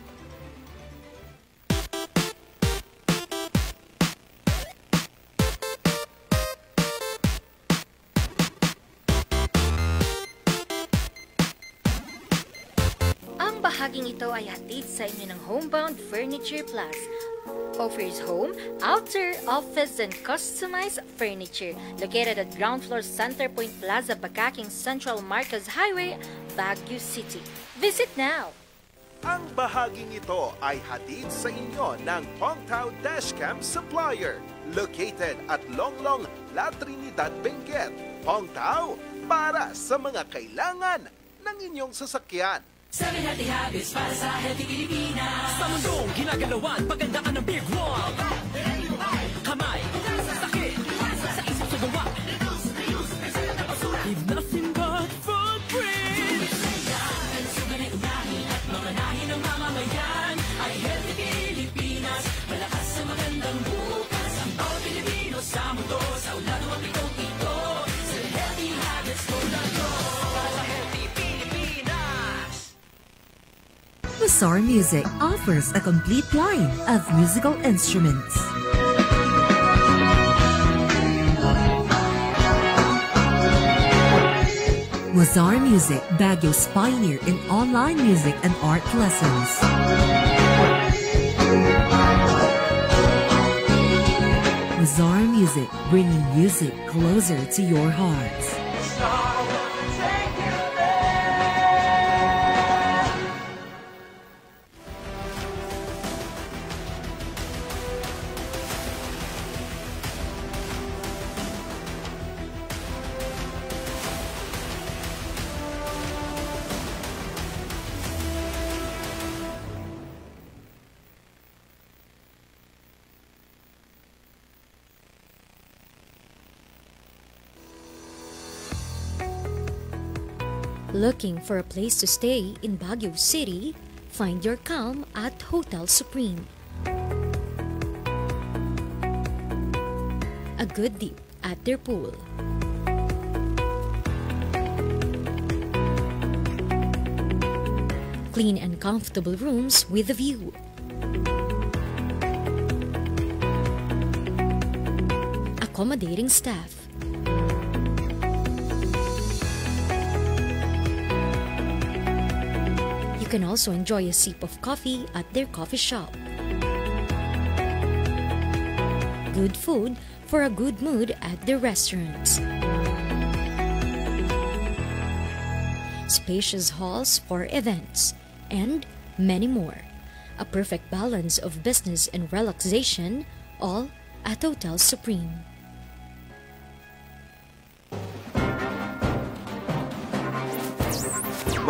Bahaging ito ay hatid sa inyo ng Homebound Furniture Plus. Offers home, outer, office, and customized furniture. Located at ground floor Centerpoint Plaza, Bakaking Central Marcos Highway, Baguio City. Visit now! Ang bahaging ito ay hatid sa inyo ng Pongtao Dashcam Supplier. Located at Longlong, La Trinidad, Benguet. Pongtao, para sa mga kailangan ng inyong sasakyan. 7 Healthy Habits para sa Healthy Pilipinas. Sa mundong ginagalawan, pagandaan ng Big One. Kamay, sakit, sa isip sa gawa. Leave nothing but footprints. Ang suga na unahin at mamanahin ng mamamayan ay Healthy Pilipinas. Malakas sa magandang bukas. Ang bawat Pilipino sa mundo, sa ulado ang ito. Sa Healthy Habits mo na to. Para sa Healthy Pilipinas. Mazar Music offers a complete line of musical instruments. Mazar Music, Baguio's pioneer in online music and art lessons. Mazar Music, bringing music closer to your hearts. Looking for a place to stay in Baguio City? Find your calm at Hotel Supreme. A good dip at their pool. Clean and comfortable rooms with a view. Accommodating staff. You can also enjoy a sip of coffee at their coffee shop. Good food for a good mood at their restaurants. Spacious halls for events, and many more. A perfect balance of business and relaxation, all at Hotel Supreme.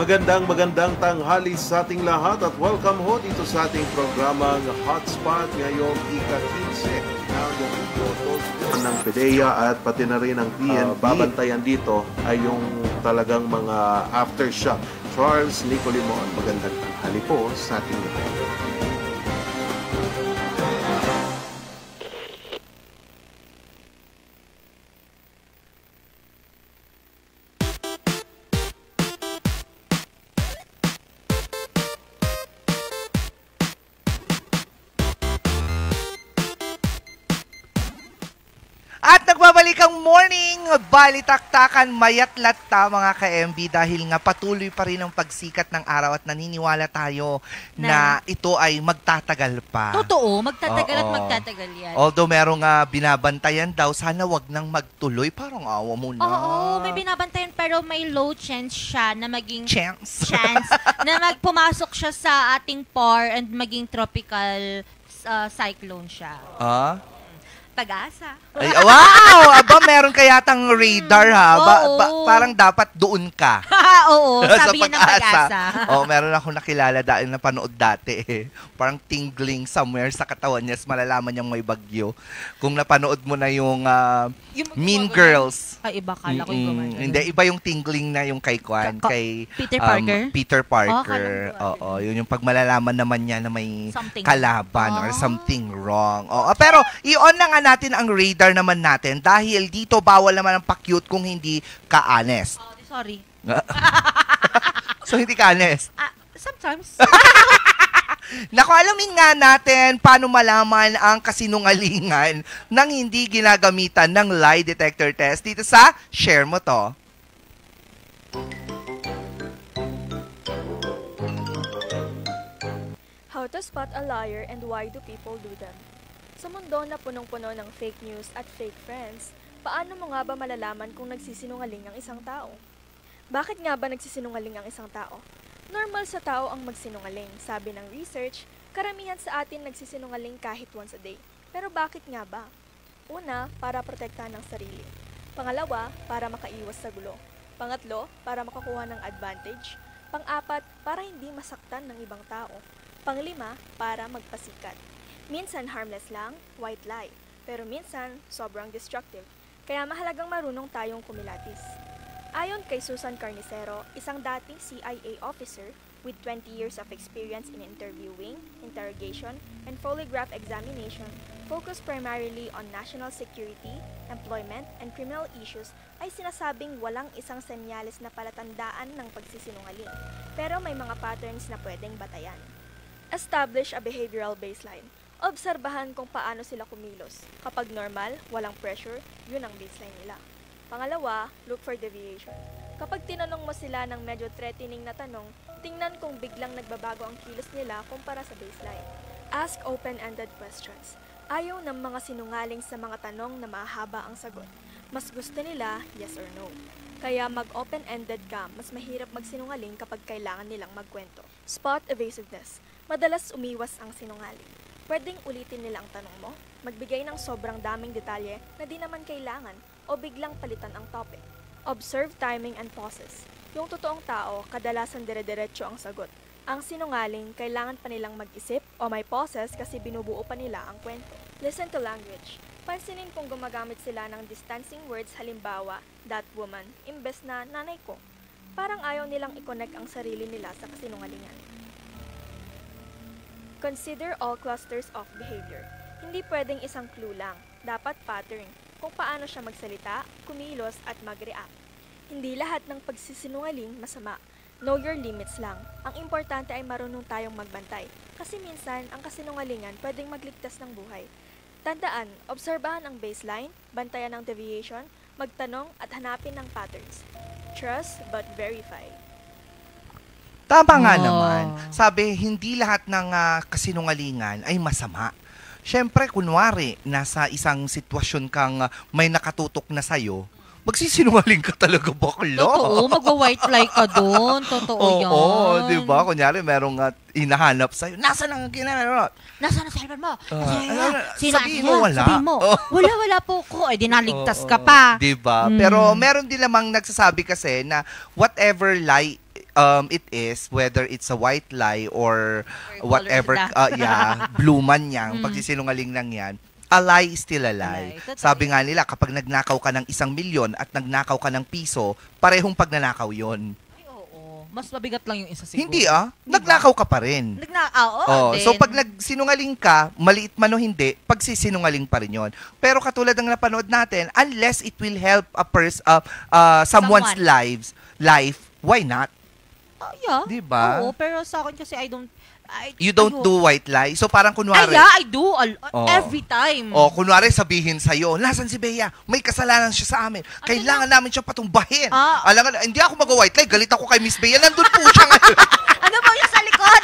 Magandang tanghali sa ating lahat at welcome ho dito sa ating programang Hotspot ngayong ika-15 ng PDEA at pati na rin ang PNP. Babantayan dito ay yung talagang mga aftershock. Charles Nicolimon, magandang tanghali po sa ating lahat. At nagbabalik ang Morning Balitaktakan, mayat latta mga ka-MB, dahil nga patuloy pa rin ang pagsikat ng araw at naniniwala tayo na ito ay magtatagal pa. Totoo, magtatagal at magtatagal yan. Although merong binabantayan daw, sana wag nang magtuloy, parang awa mo na. Oo, may binabantayan pero may low chance siya na maging chance na magpumasok siya sa ating PAR and maging tropical cyclone siya. pag-asa. Ay, wow! Aba, meron kayatang radar ha. Oo. Parang dapat doon ka. Oo, sabi niya ng pag-asa. Meron ako nakilala dahil napanood dati eh. Parang tingling somewhere sa katawan niya, malalaman niyang may bagyo. Kung napanood mo na yung Mean Girls. Ay, iba, kala ko yung gumagano. Hindi, iba yung tingling na yung kay Kwan, kay Peter Parker? Peter Parker. Oo, yun yung pag malalaman naman niya na may something kalaban or something wrong. Oo, pero i-on na nga natin ang radar naman natin dahil dito bawal naman ang pa-cute kung hindi ka honest. Sorry. So hindi ka honest? Sometimes. Naku, alamin nga natin paano malaman ang kasinungalingan nang hindi ginagamitan ng lie detector test dito sa Share Mo To. How to spot a liar and why do people do them? Sa mundo na punong-puno ng fake news at fake friends, paano mo nga ba malalaman kung nagsisinungaling ang isang tao? Bakit nga ba nagsisinungaling ang isang tao? Normal sa tao ang magsinungaling. Sabi ng research, karamihan sa atin nagsisinungaling kahit once a day. Pero bakit nga ba? Una, para protektahan ng sarili. Pangalawa, para makaiwas sa gulo. Pangatlo, para makakuha ng advantage. Pang-apat, para hindi masaktan ng ibang tao. Panglima, para magpasikat. Minsan harmless lang, white lie. Pero minsan, sobrang destructive. Kaya mahalagang marunong tayong kumilatis. Ayon kay Susan Carnicero, isang dating CIA officer with 20 years of experience in interviewing, interrogation, and polygraph examination, focused primarily on national security, employment, and criminal issues, ay sinasabing walang isang senyales na palatandaan ng pagsisinungaling. Pero may mga patterns na pwedeng batayan. Establish a behavioral baseline. Obserbahan kung paano sila kumilos. Kapag normal, walang pressure, yun ang baseline nila. Pangalawa, look for deviation. Kapag tinanong mo sila ng medyo threatening na tanong, tingnan kung biglang nagbabago ang kilos nila kumpara sa baseline. Ask open-ended questions. Ayaw ng mga sinungaling sa mga tanong na mahaba ang sagot. Mas gusto nila yes or no. Kaya mag-open-ended ka, mas mahirap magsinungaling kapag kailangan nilang magkwento. Spot evasiveness. Madalas umiwas ang sinungaling. Pwedeng ulitin nila ang tanong mo, magbigay ng sobrang daming detalye na di naman kailangan o biglang palitan ang topic. Observe timing and pauses. Yung totoong tao, kadalasan dire-diretso ang sagot. Ang sinungaling, kailangan pa nilang mag-isip o may pauses kasi binubuo pa nila ang kwento. Listen to language. Pansinin kung gumagamit sila ng distancing words, halimbawa, that woman, imbes na nanay ko. Parang ayaw nilang i-connect ang sarili nila sa kasinungalingan. Consider all clusters of behavior. Hindi pwedeng isang clue lang, dapat pattern, kung paano siya magsalita, kumilos at mag-react. Hindi lahat ng pagsisinungaling masama. Know your limits lang. Ang importante ay marunong tayong magbantay. Kasi minsan, ang kasinungalingan pwedeng magligtas ng buhay. Tandaan, obserbahan ang baseline, bantayan ang deviation, magtanong at hanapin ng patterns. Trust but verify. Tama nga naman. Sabi, hindi lahat ng kasinungalingan ay masama. Siyempre, kunwari, nasa isang sitwasyon kang may nakatutok na sa'yo, magsisinungaling ka talaga, bakla. Totoo, magwa-white lie ka doon. Totoo yan. Oo, di ba? Kunyari, merong hinahanap sa'yo. Nasaan ang ginagawa? Nasaan ang cellphone mo? Sabihin mo, wala. Sabihin mo, wala po ko. Eh, dinaligtas ka pa. Di ba? Pero meron din namang nagsasabi kasi na whatever lie it is, whether it's a white lie or whatever, blue man yang, pagsisinungaling lang yan, a lie is still a lie. Sabi nga nila, kapag nagnakaw ka ng 1 milyon at nagnakaw ka ng piso, parehong pagnanakaw yon. Ay, oo. Mas mabigat lang yung isa siguro. Hindi nagnakaw ka pa rin. So pag nagsinungaling ka, maliit man o hindi, pagsisinungaling pa rin yon. Pero katulad ng napanood natin, unless it will help someone's life, why not? Yeah. Diba? Oo, pero sa akin kasi you don't do white lie? So parang kunwari... I do. Every time. Kunwari sabihin sa'yo, nasan si Bea? May kasalanan siya sa amin. Kailangan namin siya patumbahin. Alam nga, hindi ako mag-white lie. Galit ako kay Miss Bea. Nandun po siya ngayon. Ano ba yung sa likod?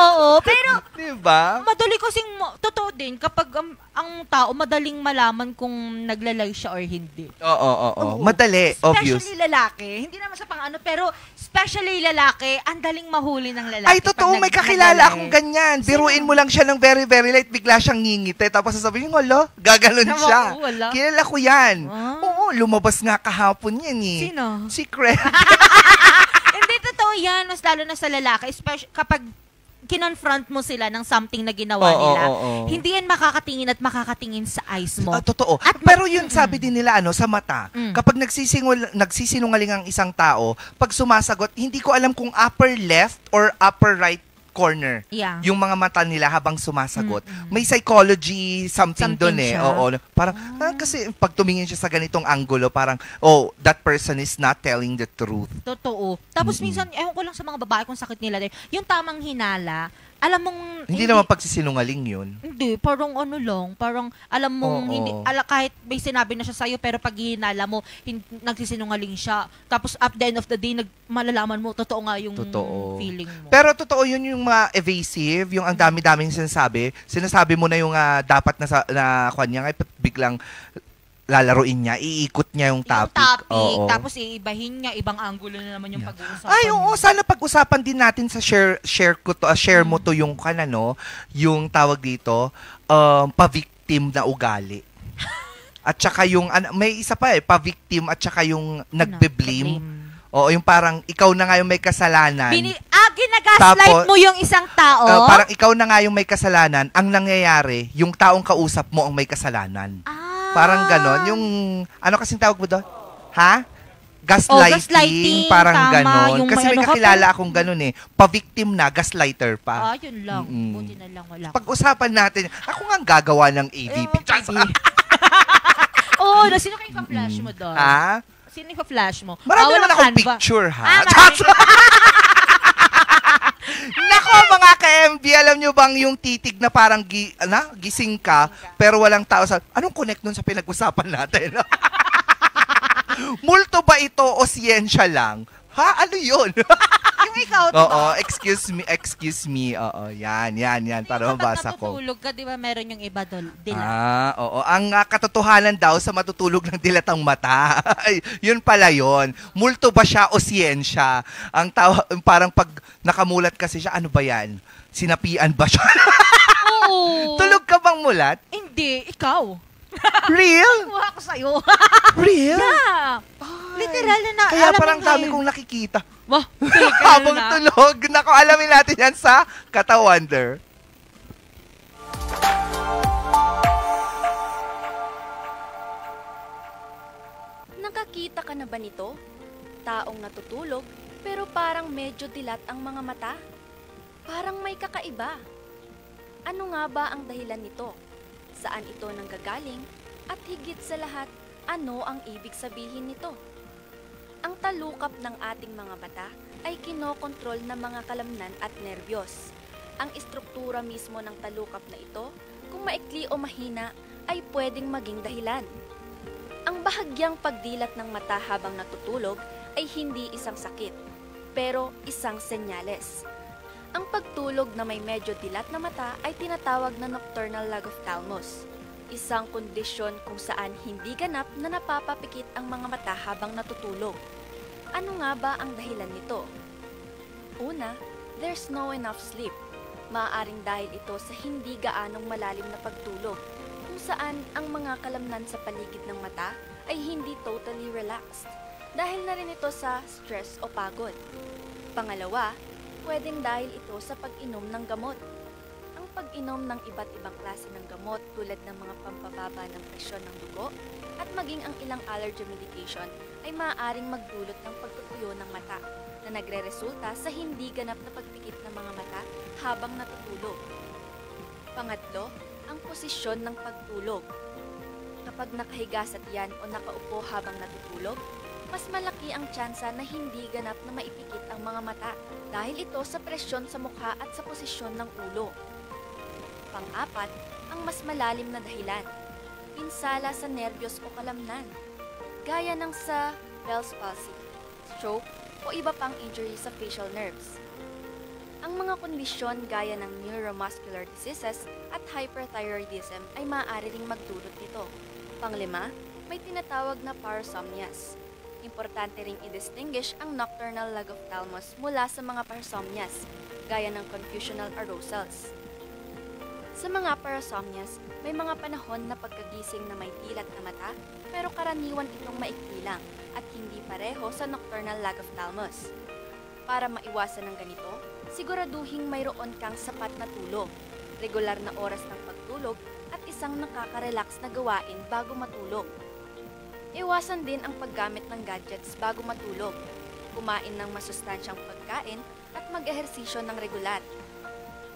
Oo, pero Diba? Madali kasing, totoo din, kapag ang tao madaling malaman kung naglalay siya or hindi. Oo. Madali, obvious. Especially lalaki. Hindi naman sa pang-ano, pero especially lalaki, ang daling mahuli ng lalaki. Ay, totoo, may kakilala akong ganyan. Biruin mo lang siya ng very, very light, bigla siyang ngingiti. Tapos sasabihin, wala, gaganon siya. Kilala ko yan. Oo, lumabas nga kahapon yan eh. Sino? Si Craig. Hindi, totoo yan. Mas lalo na sa lalaki. Especially kapag kinonfront mo sila ng something na ginawa nila, hindi yan makakatingin at makakatingin sa eyes mo. Totoo. Pero yun, sabi din nila, sa mata, kapag nagsisinungaling ang isang tao, pag sumasagot, hindi ko alam kung upper left or upper right corner. Yeah. Yung mga mata nila habang sumasagot. May psychology something doon eh. siya. Oo. Parang, kasi pag tumingin siya sa ganitong angulo, parang, that person is not telling the truth. Totoo. Tapos minsan, ewan ko lang sa mga babae kung sakit nila din, yung tamang hinala, alam mong... Hindi naman pagsisinungaling yun. Hindi, parang parang alam mong, kahit may sinabi na siya sa'yo, pero pag hinala mo, nagsisinungaling siya. Tapos at the end of the day, malalaman mo, totoo nga yung feeling mo. Pero totoo yun yung mga evasive, yung ang dami-daming sinasabi. Sinasabi mo na yung dapat na kanya, ay biglang lalaruin niya, iikot niya yung topic. Tapos iibahin niya, ibang angulo na naman yung pag-uusapan. Ay, oo, sana pag-usapan din natin sa share mo to yung yung tawag dito, pa-victim na ugali. At saka yung, may isa pa pa-victim at saka yung nagbe-blame. Oo, yung parang ikaw na nga yung may kasalanan. Ginagaslight mo yung isang tao? Parang ikaw na nga yung may kasalanan. Ang nangyayari, yung taong kausap mo ang may kasalanan. Parang ganon. Yung, kasing tawag mo doon? Ha? Gaslighting. Parang ganon. Kasi may kakilala akong ganon eh. Pa-victim na, gaslighter pa. Yun lang. Buti na lang wala. Pag-usapan natin, ako nga gagawa ng AVP. Sino kayo ka-flash mo doon? Ha? Sino yung ka-flash mo? Marami naman akong picture, ha? Nako mga ka-MB, alam nyo bang yung titig na parang gising ka, pero walang tao sa... Anong connect nun sa pinag-usapan natin? Multo ba ito o siyensya lang? Ha? Ano yun? Yung ikaw, Oo, excuse me. Oo, yan. Para mabasa ko. Natutulog ka, di ba meron yung iba doon? Oo. Ang katotohanan daw sa matutulog ng dilatang mata. Yun pala yun. Multo ba siya o siyensya? Parang pag nakamulat kasi siya, ano ba yan? Sinapian ba siya? Oo. Tulog ka bang mulat? Hindi, ikaw. Real? Kuha ko sa'yo. Real? Yeah. Literal na. Kaya parang dami kong nakikita. Tulog ka habang tulog. Naku, alamin natin yan sa Kata-Wonder. Nakakita ka na ba nito? Taong natutulog, pero parang medyo dilat ang mga mata. Parang may kakaiba. Ano nga ba ang dahilan nito? Saan ito nanggagaling? At higit sa lahat, ano ang ibig sabihin nito? Ang talukap ng ating mga mata ay kinokontrol ng mga kalamnan at nerbiyos. Ang istruktura mismo ng talukap na ito, kung maikli o mahina, ay pwedeng maging dahilan. Ang bahagyang pagdilat ng mata habang natutulog ay hindi isang sakit, pero isang senyales. Ang pagtulog na may medyo dilat na mata ay tinatawag na nocturnal lagophthalmos, isang kondisyon kung saan hindi ganap na napapapikit ang mga mata habang natutulog. Ano nga ba ang dahilan nito? Una, there's no enough sleep. Maaaring dahil ito sa hindi gaanong malalim na pagtulog, kung saan ang mga kalamnan sa paligid ng mata ay hindi totally relaxed, dahil na rin ito sa stress o pagod. Pangalawa, pwedeng dahil ito sa pag-inom ng gamot. Ang pag-inom ng iba't ibang klase ng gamot tulad ng mga pampababa ng presyon ng dugo at maging ang ilang allergy medication ay maaaring magdulot ng pagtutuyo ng mata na nagre-resulta sa hindi ganap na pagpikit ng mga mata habang natutulog. Pangatlo, ang posisyon ng pagtulog. Kapag nakahiga sa tiyan o nakaupo habang natutulog, mas malaki ang tsansa na hindi ganap na maipikit ang mga mata dahil ito sa presyon sa mukha at sa posisyon ng ulo. Pang-apat, ang mas malalim na dahilan. Pinsala sa nerbiyos o kalamnan, gaya ng sa Bell's palsy, stroke o iba pang injury sa facial nerves. Ang mga kondisyon gaya ng neuromuscular diseases at hyperthyroidism ay maaari ring magdulot nito. Panglima, may tinatawag na parasomnias. Importante ring i-distinguish ang nocturnal lag of thalamus mula sa mga parasomnias, gaya ng confusional arousals. Sa mga parasomnias, may mga panahon na pagkagising na may dilat na mata, pero karaniwan itong maikli lang at hindi pareho sa nocturnal lag of thalamus. Para maiwasan ng ganito, siguraduhing mayroon kang sapat na tulog, regular na oras ng pagtulog at isang nakaka-relax na gawain bago matulog. Iwasan din ang paggamit ng gadgets bago matulog, kumain ng masustansyang pagkain at mag-ehersisyo ng regular.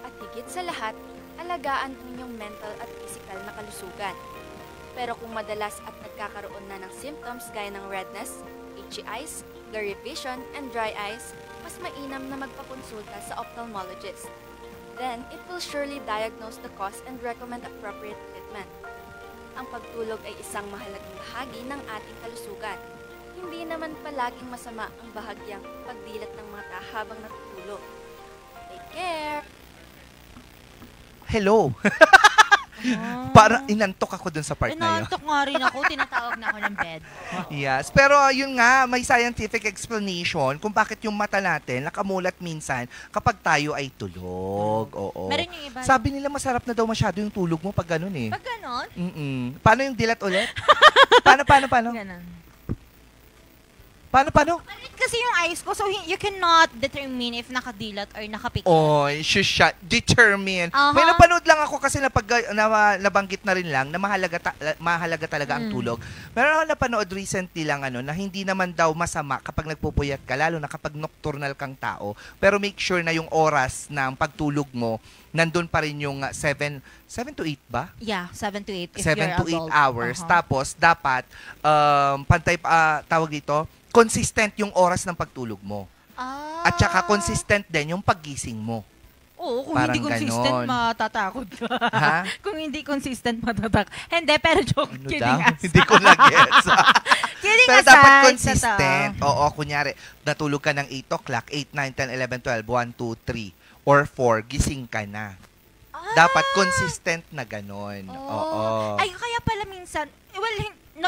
At higit sa lahat, alagaan ang inyong mental at physical na kalusugan. Pero kung madalas at nagkakaroon na ng symptoms gaya ng redness, itchy eyes, blurry vision, and dry eyes, mas mainam na magpakonsulta sa ophthalmologist. Then, it will surely diagnose the cause and recommend appropriate treatment. Ang pagtulog ay isang mahalagang bahagi ng ating kalusugan. Hindi naman palaging masama ang bahagyang pagdilat ng mata habang natutulog. Take care! Hello! Parang inantok ako dun sa part na yun. Inantok nga rin ako, tinatawag na ako ng bed. Yes, pero yun nga, may scientific explanation kung bakit yung mata natin nakamulat minsan kapag tayo ay tulog. Oo. Meron yung iba. Sabi nila masarap na daw masyado yung tulog mo pag ganun eh. Pag ganon? Paano yung dilat ulit? Paano? Ganon. Paano? Kasi yung eyes ko, so you cannot determine if nakadilat or nakapikit. Oh, shusha, determine. May napanood lang ako kasi nabanggit na rin lang na mahalaga talaga ang tulog. Meron ako napanood recently lang na hindi naman daw masama kapag nagpupuyat ka, lalo na kapag nocturnal kang tao. Pero make sure na yung oras ng pagtulog mo, nandun pa rin yung 7 to 8 ba? Yeah, 7 to 8 if 7 to 8 you're adult. hours. Tapos, dapat, pantay, tawag dito, consistent yung oras ng pagtulog mo. At saka consistent din yung paggising mo. Oo, kung Parang hindi consistent, ganon. matatakot ka. Ha? Kung hindi consistent, matatakot. Hindi, pero joke. Ano Kidding daw? aside. Hindi ko na-gets. Kidding Pero aside. dapat consistent. Oo, kunyari, natulog ka ng 8 o'clock, 8, 9, 10, 11, 12, 1, 2, 3, or 4, gising ka na. Dapat consistent na ganon. Oo. Ay, kaya pala minsan,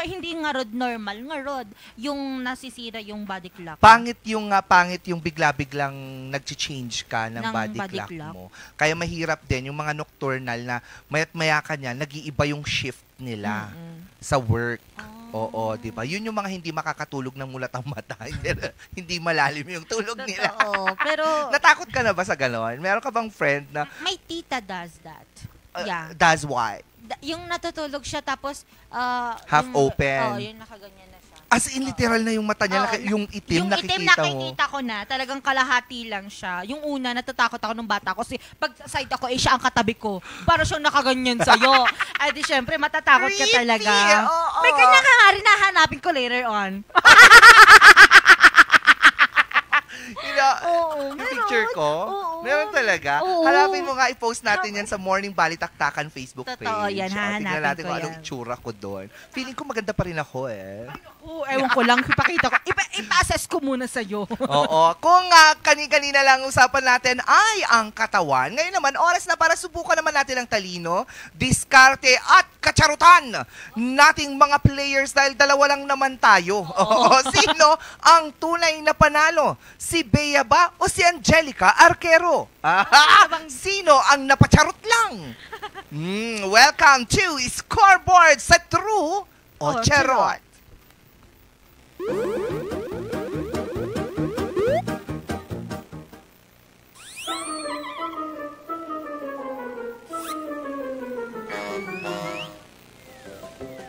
hindi nga rod normal, nga rod, yung nasisira yung body clock. Pangit yung bigla-biglang nag-change ka ng body clock mo. Kaya mahirap din yung mga nocturnal na mayat-maya ka niya, nag-iiba yung shift nila sa work. Oo, di ba? Yun yung mga hindi makakatulog ng mulat ang mata. Hindi malalim yung tulog nila. Pero natakot ka na ba sa gano'n? Meron ka bang friend na my tita does that. Yeah. Does what? Yung natutulog siya tapos half open. yung nakaganyan na siya. As in literal na yung mata niya, yung itim nakikita ko na, talagang kalahati lang siya. Yung una, natatakot ako nung bata ko kasi pag side ako, siya ang katabi ko. Para siyang nakaganyan sa'yo. Ay di syempre, matatakot ka talaga. May kanya ka nga rin, nahanapin ko later on. Yung picture ko? Meron talaga? Hanapin mo nga, i-post natin yan sa Morning Balitaktakan Facebook page. Totoo yan, hahanapin tingnan natin ko kung yan. anong itsura ko doon. Feeling ko maganda pa rin ako eh. Ewan ko lang, ipakita ko. Ipa-assess ko muna sa'yo. Oo. Kung kani-kanina lang usapan natin ay ang katawan, ngayon naman, oras na para subukan naman natin ang talino, diskarte at katsarutan nating mga players dahil dalawa lang naman tayo. Sino ang tunay na panalo? Si Bea ba o si Angelica Arquero? Sino ang napacharot lang? Welcome to Scoreboard sa True o Charot.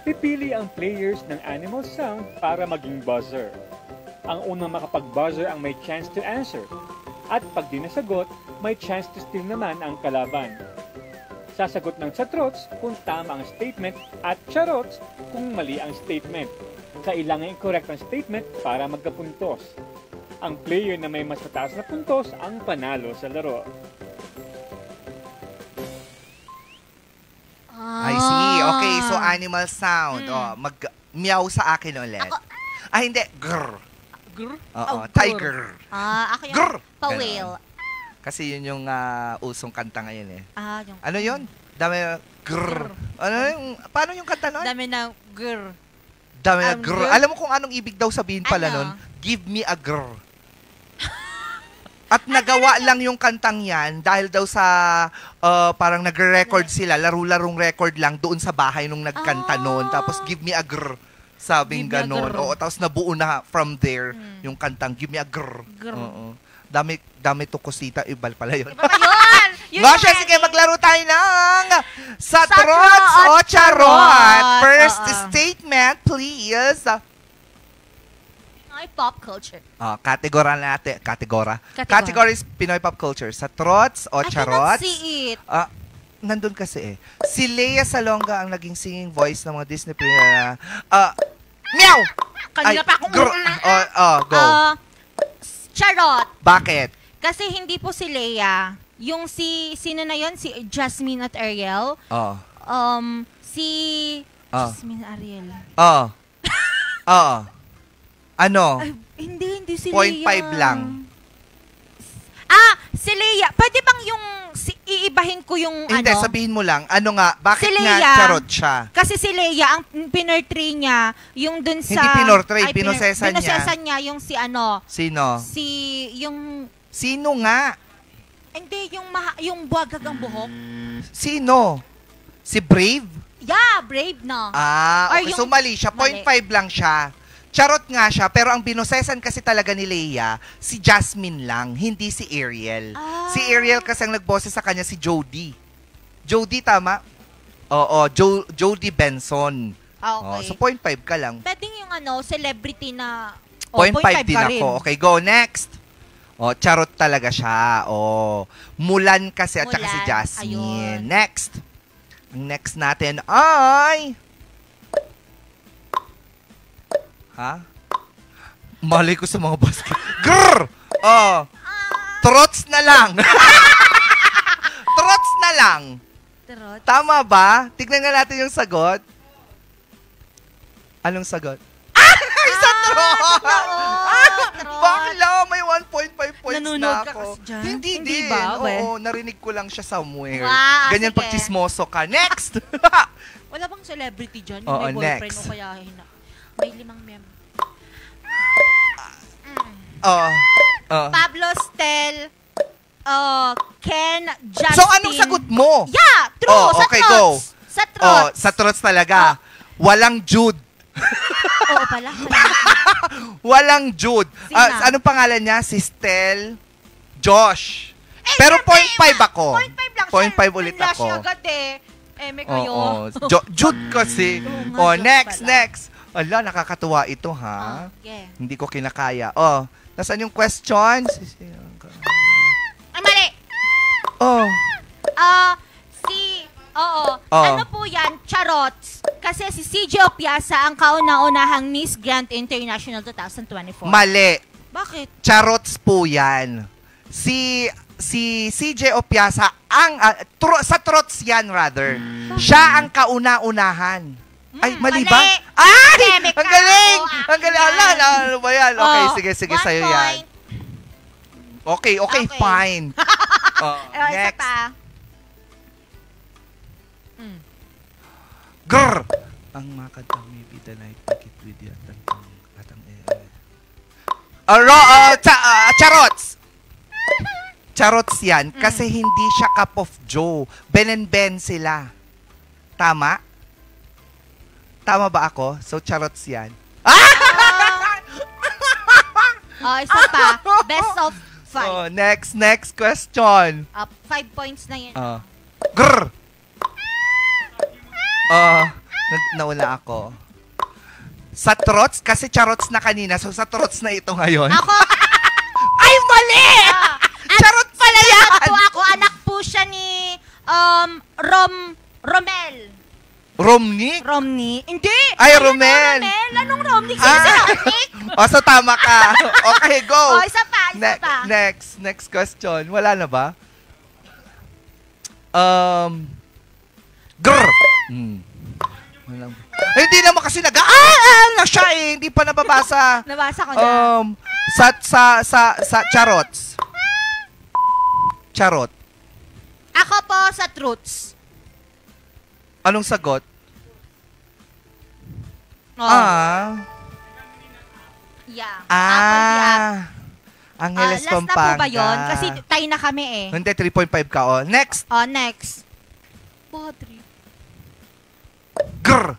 Pipili ang players ng animal sound para maging buzzer. Ang unang makapag-buzzer ang may chance to answer. At pag di nasagot, may chance to steal naman ang kalaban. Sasagot ng chatrots kung tama ang statement at charots kung mali ang statement. Kailangan i-correct ang statement para magkapuntos. Ang player na may mas mataas na puntos ang panalo sa laro. I see. Okay, so animal sound. Meow sa akin ulit. Hindi. Grr. Grr? Oo, tiger. Ako yung pa-whale. Kasi yun yung usong kanta ngayon eh. Yung... Ano yun? Dami na grrr. Ano yung, paano yung kanta nun? Dami na grrr. Dami na grrr. Alam mo kung anong ibig daw sabihin pala nun? Give me a grrr. At nagawa lang yung kantang yan dahil daw sa parang nagre-record sila, laro-larong record lang doon sa bahay nung nagkanta noon. Tapos give me a grrr. Sabing ganon. Oo, tapos nabuo na from there yung kantang give me a grrr. Oo. Dami to kusita, ibal pala yun. Iba pa yun! Masya, sige, maglaro tayo ng sa trots o charot. First statement, please. Pinoy pop culture. Kategora natin. Categories Pinoy pop culture. Sa trots o charots. I cannot see it. Nandun kasi eh. Si Lea Salonga ang naging singing voice ng mga Disney na meow! Kanina pa akong... Go. Charot. Bakit? Kasi hindi po si Lea. Yung sino na yun? Si Jasmine at Ariel. Jasmine Ariel. Ano? Ay, hindi si 0.5 Lea. lang. Si Lea. Pwede bang yung iibahin ko yung Hindi, sabihin mo lang. Ano nga? Bakit si nga Lea, charot siya? Kasi si Lea, ang pinortray niya, yung dun sa... Hindi pinortray, pinosesan niya. Pinosesan niya yung si ano. Sino? Sino nga? Hindi, yung buwagag ang buhok. Sino? Si Brave? Yeah, Brave na. Okay. So mali siya. 0.5 lang siya. Charot nga siya, pero ang binosesan kasi talaga ni Lea, si Jasmine lang, hindi si Ariel. Si Ariel kasi ang nagboses sa kanya si Jody. Jody, tama? Oo, Jody Benson. Okay. So 0.5 ka lang. Pwedeng yung celebrity na... 0.5 din ako. Okay, go next. Charot talaga siya. Mulan kasi at saka si Jasmine. Ayun. Next. Ang next natin ay... Malay ko sa mga basket. Grrr! Trots na lang. Trots na lang. Trots? Tama ba? Tignan nga natin yung sagot. Anong sagot? Sa trots! Bakla, may 1.5 points na ako. Hindi din. Ba? Oo, narinig ko lang siya somewhere. Wow, Ganyan sige. pag chismoso ka. Next! Wala bang celebrity dyan? Oo, May boyfriend next. o kaya may 5 member. Pablo Stel, Ken, Justin. So, anong sagot mo? Yeah, true. Okay, go. Sa trots. Sa trots talaga. Walang Jude. Oo pala. Walang Jude. Anong pangalan niya? Si Stel Josh. Pero 0.5 ako. 0.5 ulit ako. Siya agad eh. May kayo. Jude kasi. Next. Ala, nakakatuwa ito, ha? Hindi ko kinakaya. Nasaan yung question? Ay, mali! Ano po yan? Charots. Kasi si CJ Opiasa ang kauna-unahang Miss Grand International 2024. Mali. Bakit? Charots po yan. Si CJ Opiasa, sa trots yan rather. Siya ang kauna-unahan. Ay, mali ba? Ay! Ang galing! Ang galing! Ano ba yan? Okay, sige, sa'yo yan. Okay, fine. Next. Grrr! Ang makatang may bida na ipakit with you at ang charots! Charots yan kasi hindi siya cup of Joe. Ben and Ben sila. Tama? Tama ba ako? So, charots yan. Isa pa. Best of 5. Next question. 5 points na yun. Grrr! Nawala ako. Sa trots, kasi charots na kanina. So, sa trots na ito ngayon. Ako! Ay, mali! Charot pala yan! Anak po siya ni Romel. Romney? Hindi! Ay, Romel! Anong Romney? Nick? So tama ka. Okay, go. Isa pa. Next question. Wala na ba? Grrr! Hindi naman kasi na siya eh. Hindi pa nababasa. Nabasa ko na. Sa charots. Charot. Ako po sa truths. Anong sagot? Oh. Yeah. Angeles last Pampanga. na po ba yun? Kasi tayo na kami eh. Hindi, 3.5 ka. Oh. Next. Next. Padre. Grr.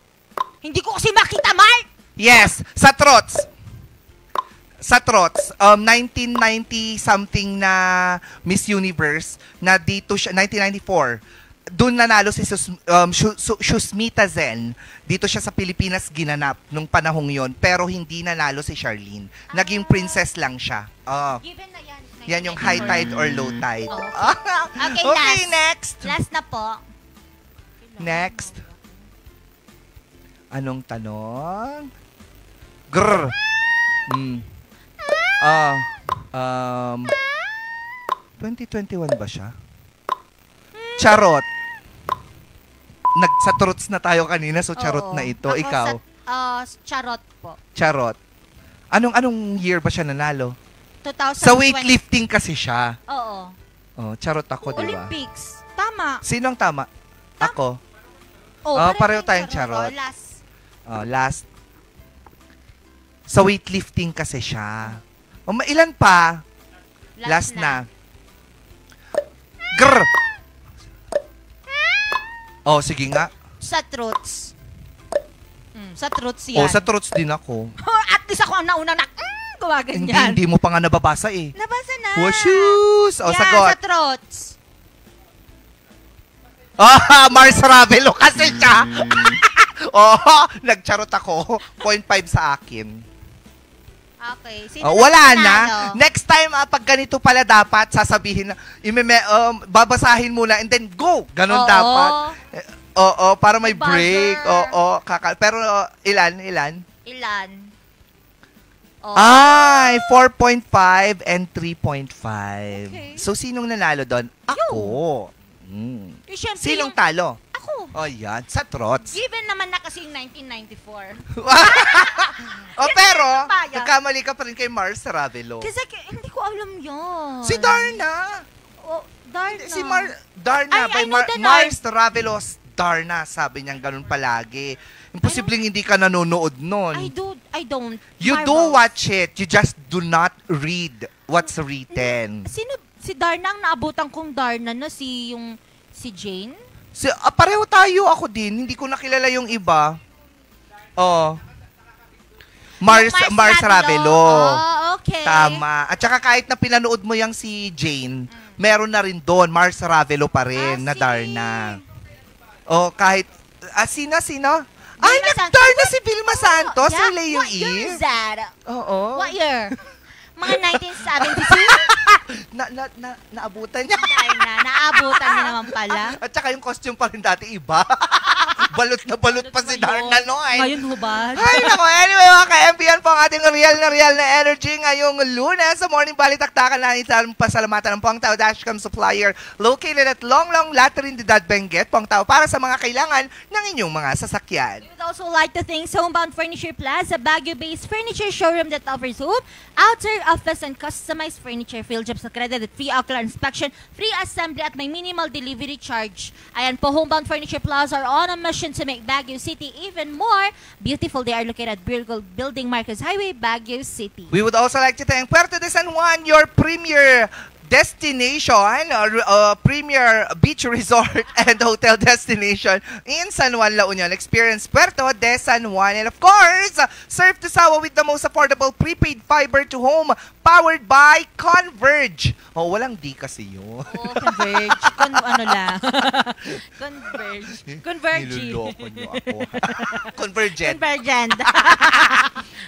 Hindi ko kasi makita, Mark! Yes, sa trots. Sa trots, 1990 something na Miss Universe na dito siya 1994. Doon nanalo si Shusmita Zen. Dito siya sa Pilipinas ginanap nung panahong yon, pero hindi nanalo si Charlene. Naging princess lang siya. Given na yan. Yan yung high tide or low tide. Okay, next. Last na po. Next. Anong tanong? Grr. 2021 ba siya? Charot. Sa truths na tayo kanina, so charot na ito. Ako ikaw? Charot po. Charot. Anong year ba siya nanalo? 2020. Sa weightlifting kasi siya. Oo. Charot ako, di ba? Olympics. Tama. Sinong tama? Ako. Pareho tayong charot. Last. Sa weightlifting kasi siya. Ilan pa? Last na. Grr! Sige nga. Sa truths. Sa truths yan. Sa truths din ako. At least ako ang nauna na gumaganyan. Hindi mo pa nga nababasa eh. Nabasa na. Washus! Sagot. Sa truths. Mars Ravelo kasi siya. Nagcharot ako. 0.5 sa akin. Okay. Wala na. Next time, pag ganito pala dapat, sasabihin na, babasahin muna and then go. Ganon dapat. Para may break. Pero ilan? Ilan? 4.5 and 3.5. Okay. So, sinong nanalo doon? Ako. Sinong talo? Ako. Yan. Sa trots. Given naman na kasi yung 1994. Pero, nagkamali ka pa rin kay Mars Ravelo. Kasi hindi ko alam yun. Si Darna. Darna. Si Darna. Mars Ravelo's Darna. Sabi niya ganun palagi. Imposibleng hindi ka nanonood nun. I don't. You do watch it. You just do not read what's written. Si Darna ang naabutan kong Darna na si Jane? Pareho tayo, ako din. Hindi ko nakilala yung iba. Mars Ravelo. Okay. Tama. At saka kahit na pinanood mo yung si Jane, meron na rin doon. Mars Ravelo pa rin na Darna. Kahit, sino? Nag-Darna si Vilma Santos sa Leo What year is that? What year? Mga 1972? Naabutan niya. Naabutan niya naman pala. At saka yung costume pa rin dati iba. Balot na balot pa si Darna noon. Ngayon hubad. Ay, nako. Anyway, mga ka-MP, yan po ang ating real na energy ngayong Lunes. Sa morning balitaktakan natin sa pasalamatan ng Pong Tao Dashcam Supplier located at Longlong Lateridad Benguet. Pong Tao para sa mga kailangan ng inyong mga sasakyan. We would also like to thank Homebound Furniture Plaza, Baguio-based furniture showroom that offers home, outer, office, and customized furniture, field jobs accredited, free ocular inspection, free assembly at may minimal delivery charge. Ayan po, Homebound Furniture Plaza are on a mission to make Baguio City even more beautiful. They are located at Birgol Building, Marcos Highway, Baguio City. We would also like to thank Puerto de San Juan, your premier destination, premier beach resort and hotel destination in San Juan, La Union. Experience Puerto de San Juan. And of course, Surf to Sawa with the most affordable prepaid fiber to home powered by Converge. Walang D kasi yun. Converge. Ano lang. Converge. Converge. Niloloko nyo ako. Convergent.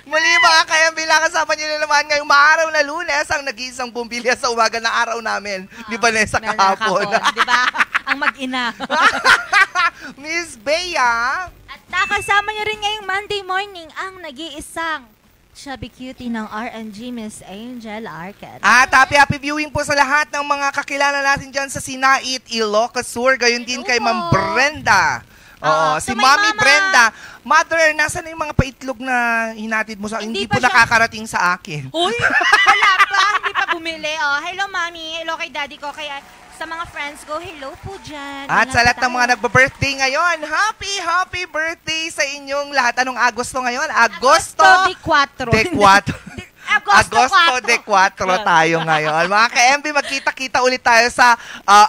Muli mga kayambila, kasama nyo na naman ngayong maaraw na Lunes ang nag-iisang bumbilya sa umaga na araw namin ni Vanessa kahapon. Di ba? Ang mag-ina. Miss Bea. At nakasama niyo rin ngayong Monday morning ang nag-iisang chubby cutie ng RNG, Miss Angel Arcade. At happy viewing po sa lahat ng mga kakilala natin dyan sa Sinait, Ilocos Sur. Gayon din kay Ma'am Brenda. Si Mami Brenda. Mother, nasan na yung mga paitlog na hinatid mo sa akin? Hindi po nakakarating sa akin. Uy, wala pa. Hindi pa bumili. Hello, Mami. Hello kay Daddy ko. Kaya Sa mga friends ko, hello po dyan. At Ingat sa lahat tayo. ng mga nagbe-birthday ngayon, happy birthday sa inyong lahat. Anong Agosto ngayon? Agosto de 4. De 4. Agosto 4. de 4 tayo ngayon. Mga ka-MB, magkita-kita ulit tayo sa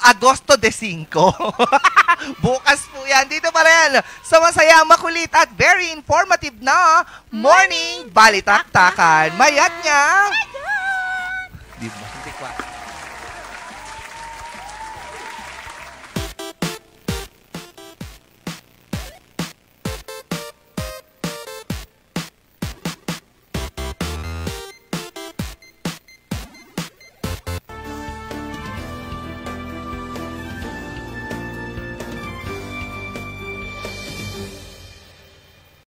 Agosto de 5. Bukas po yan. Dito pa rin sa masaya, makulit at very informative na Morning Balitaktakan. Mayat niya!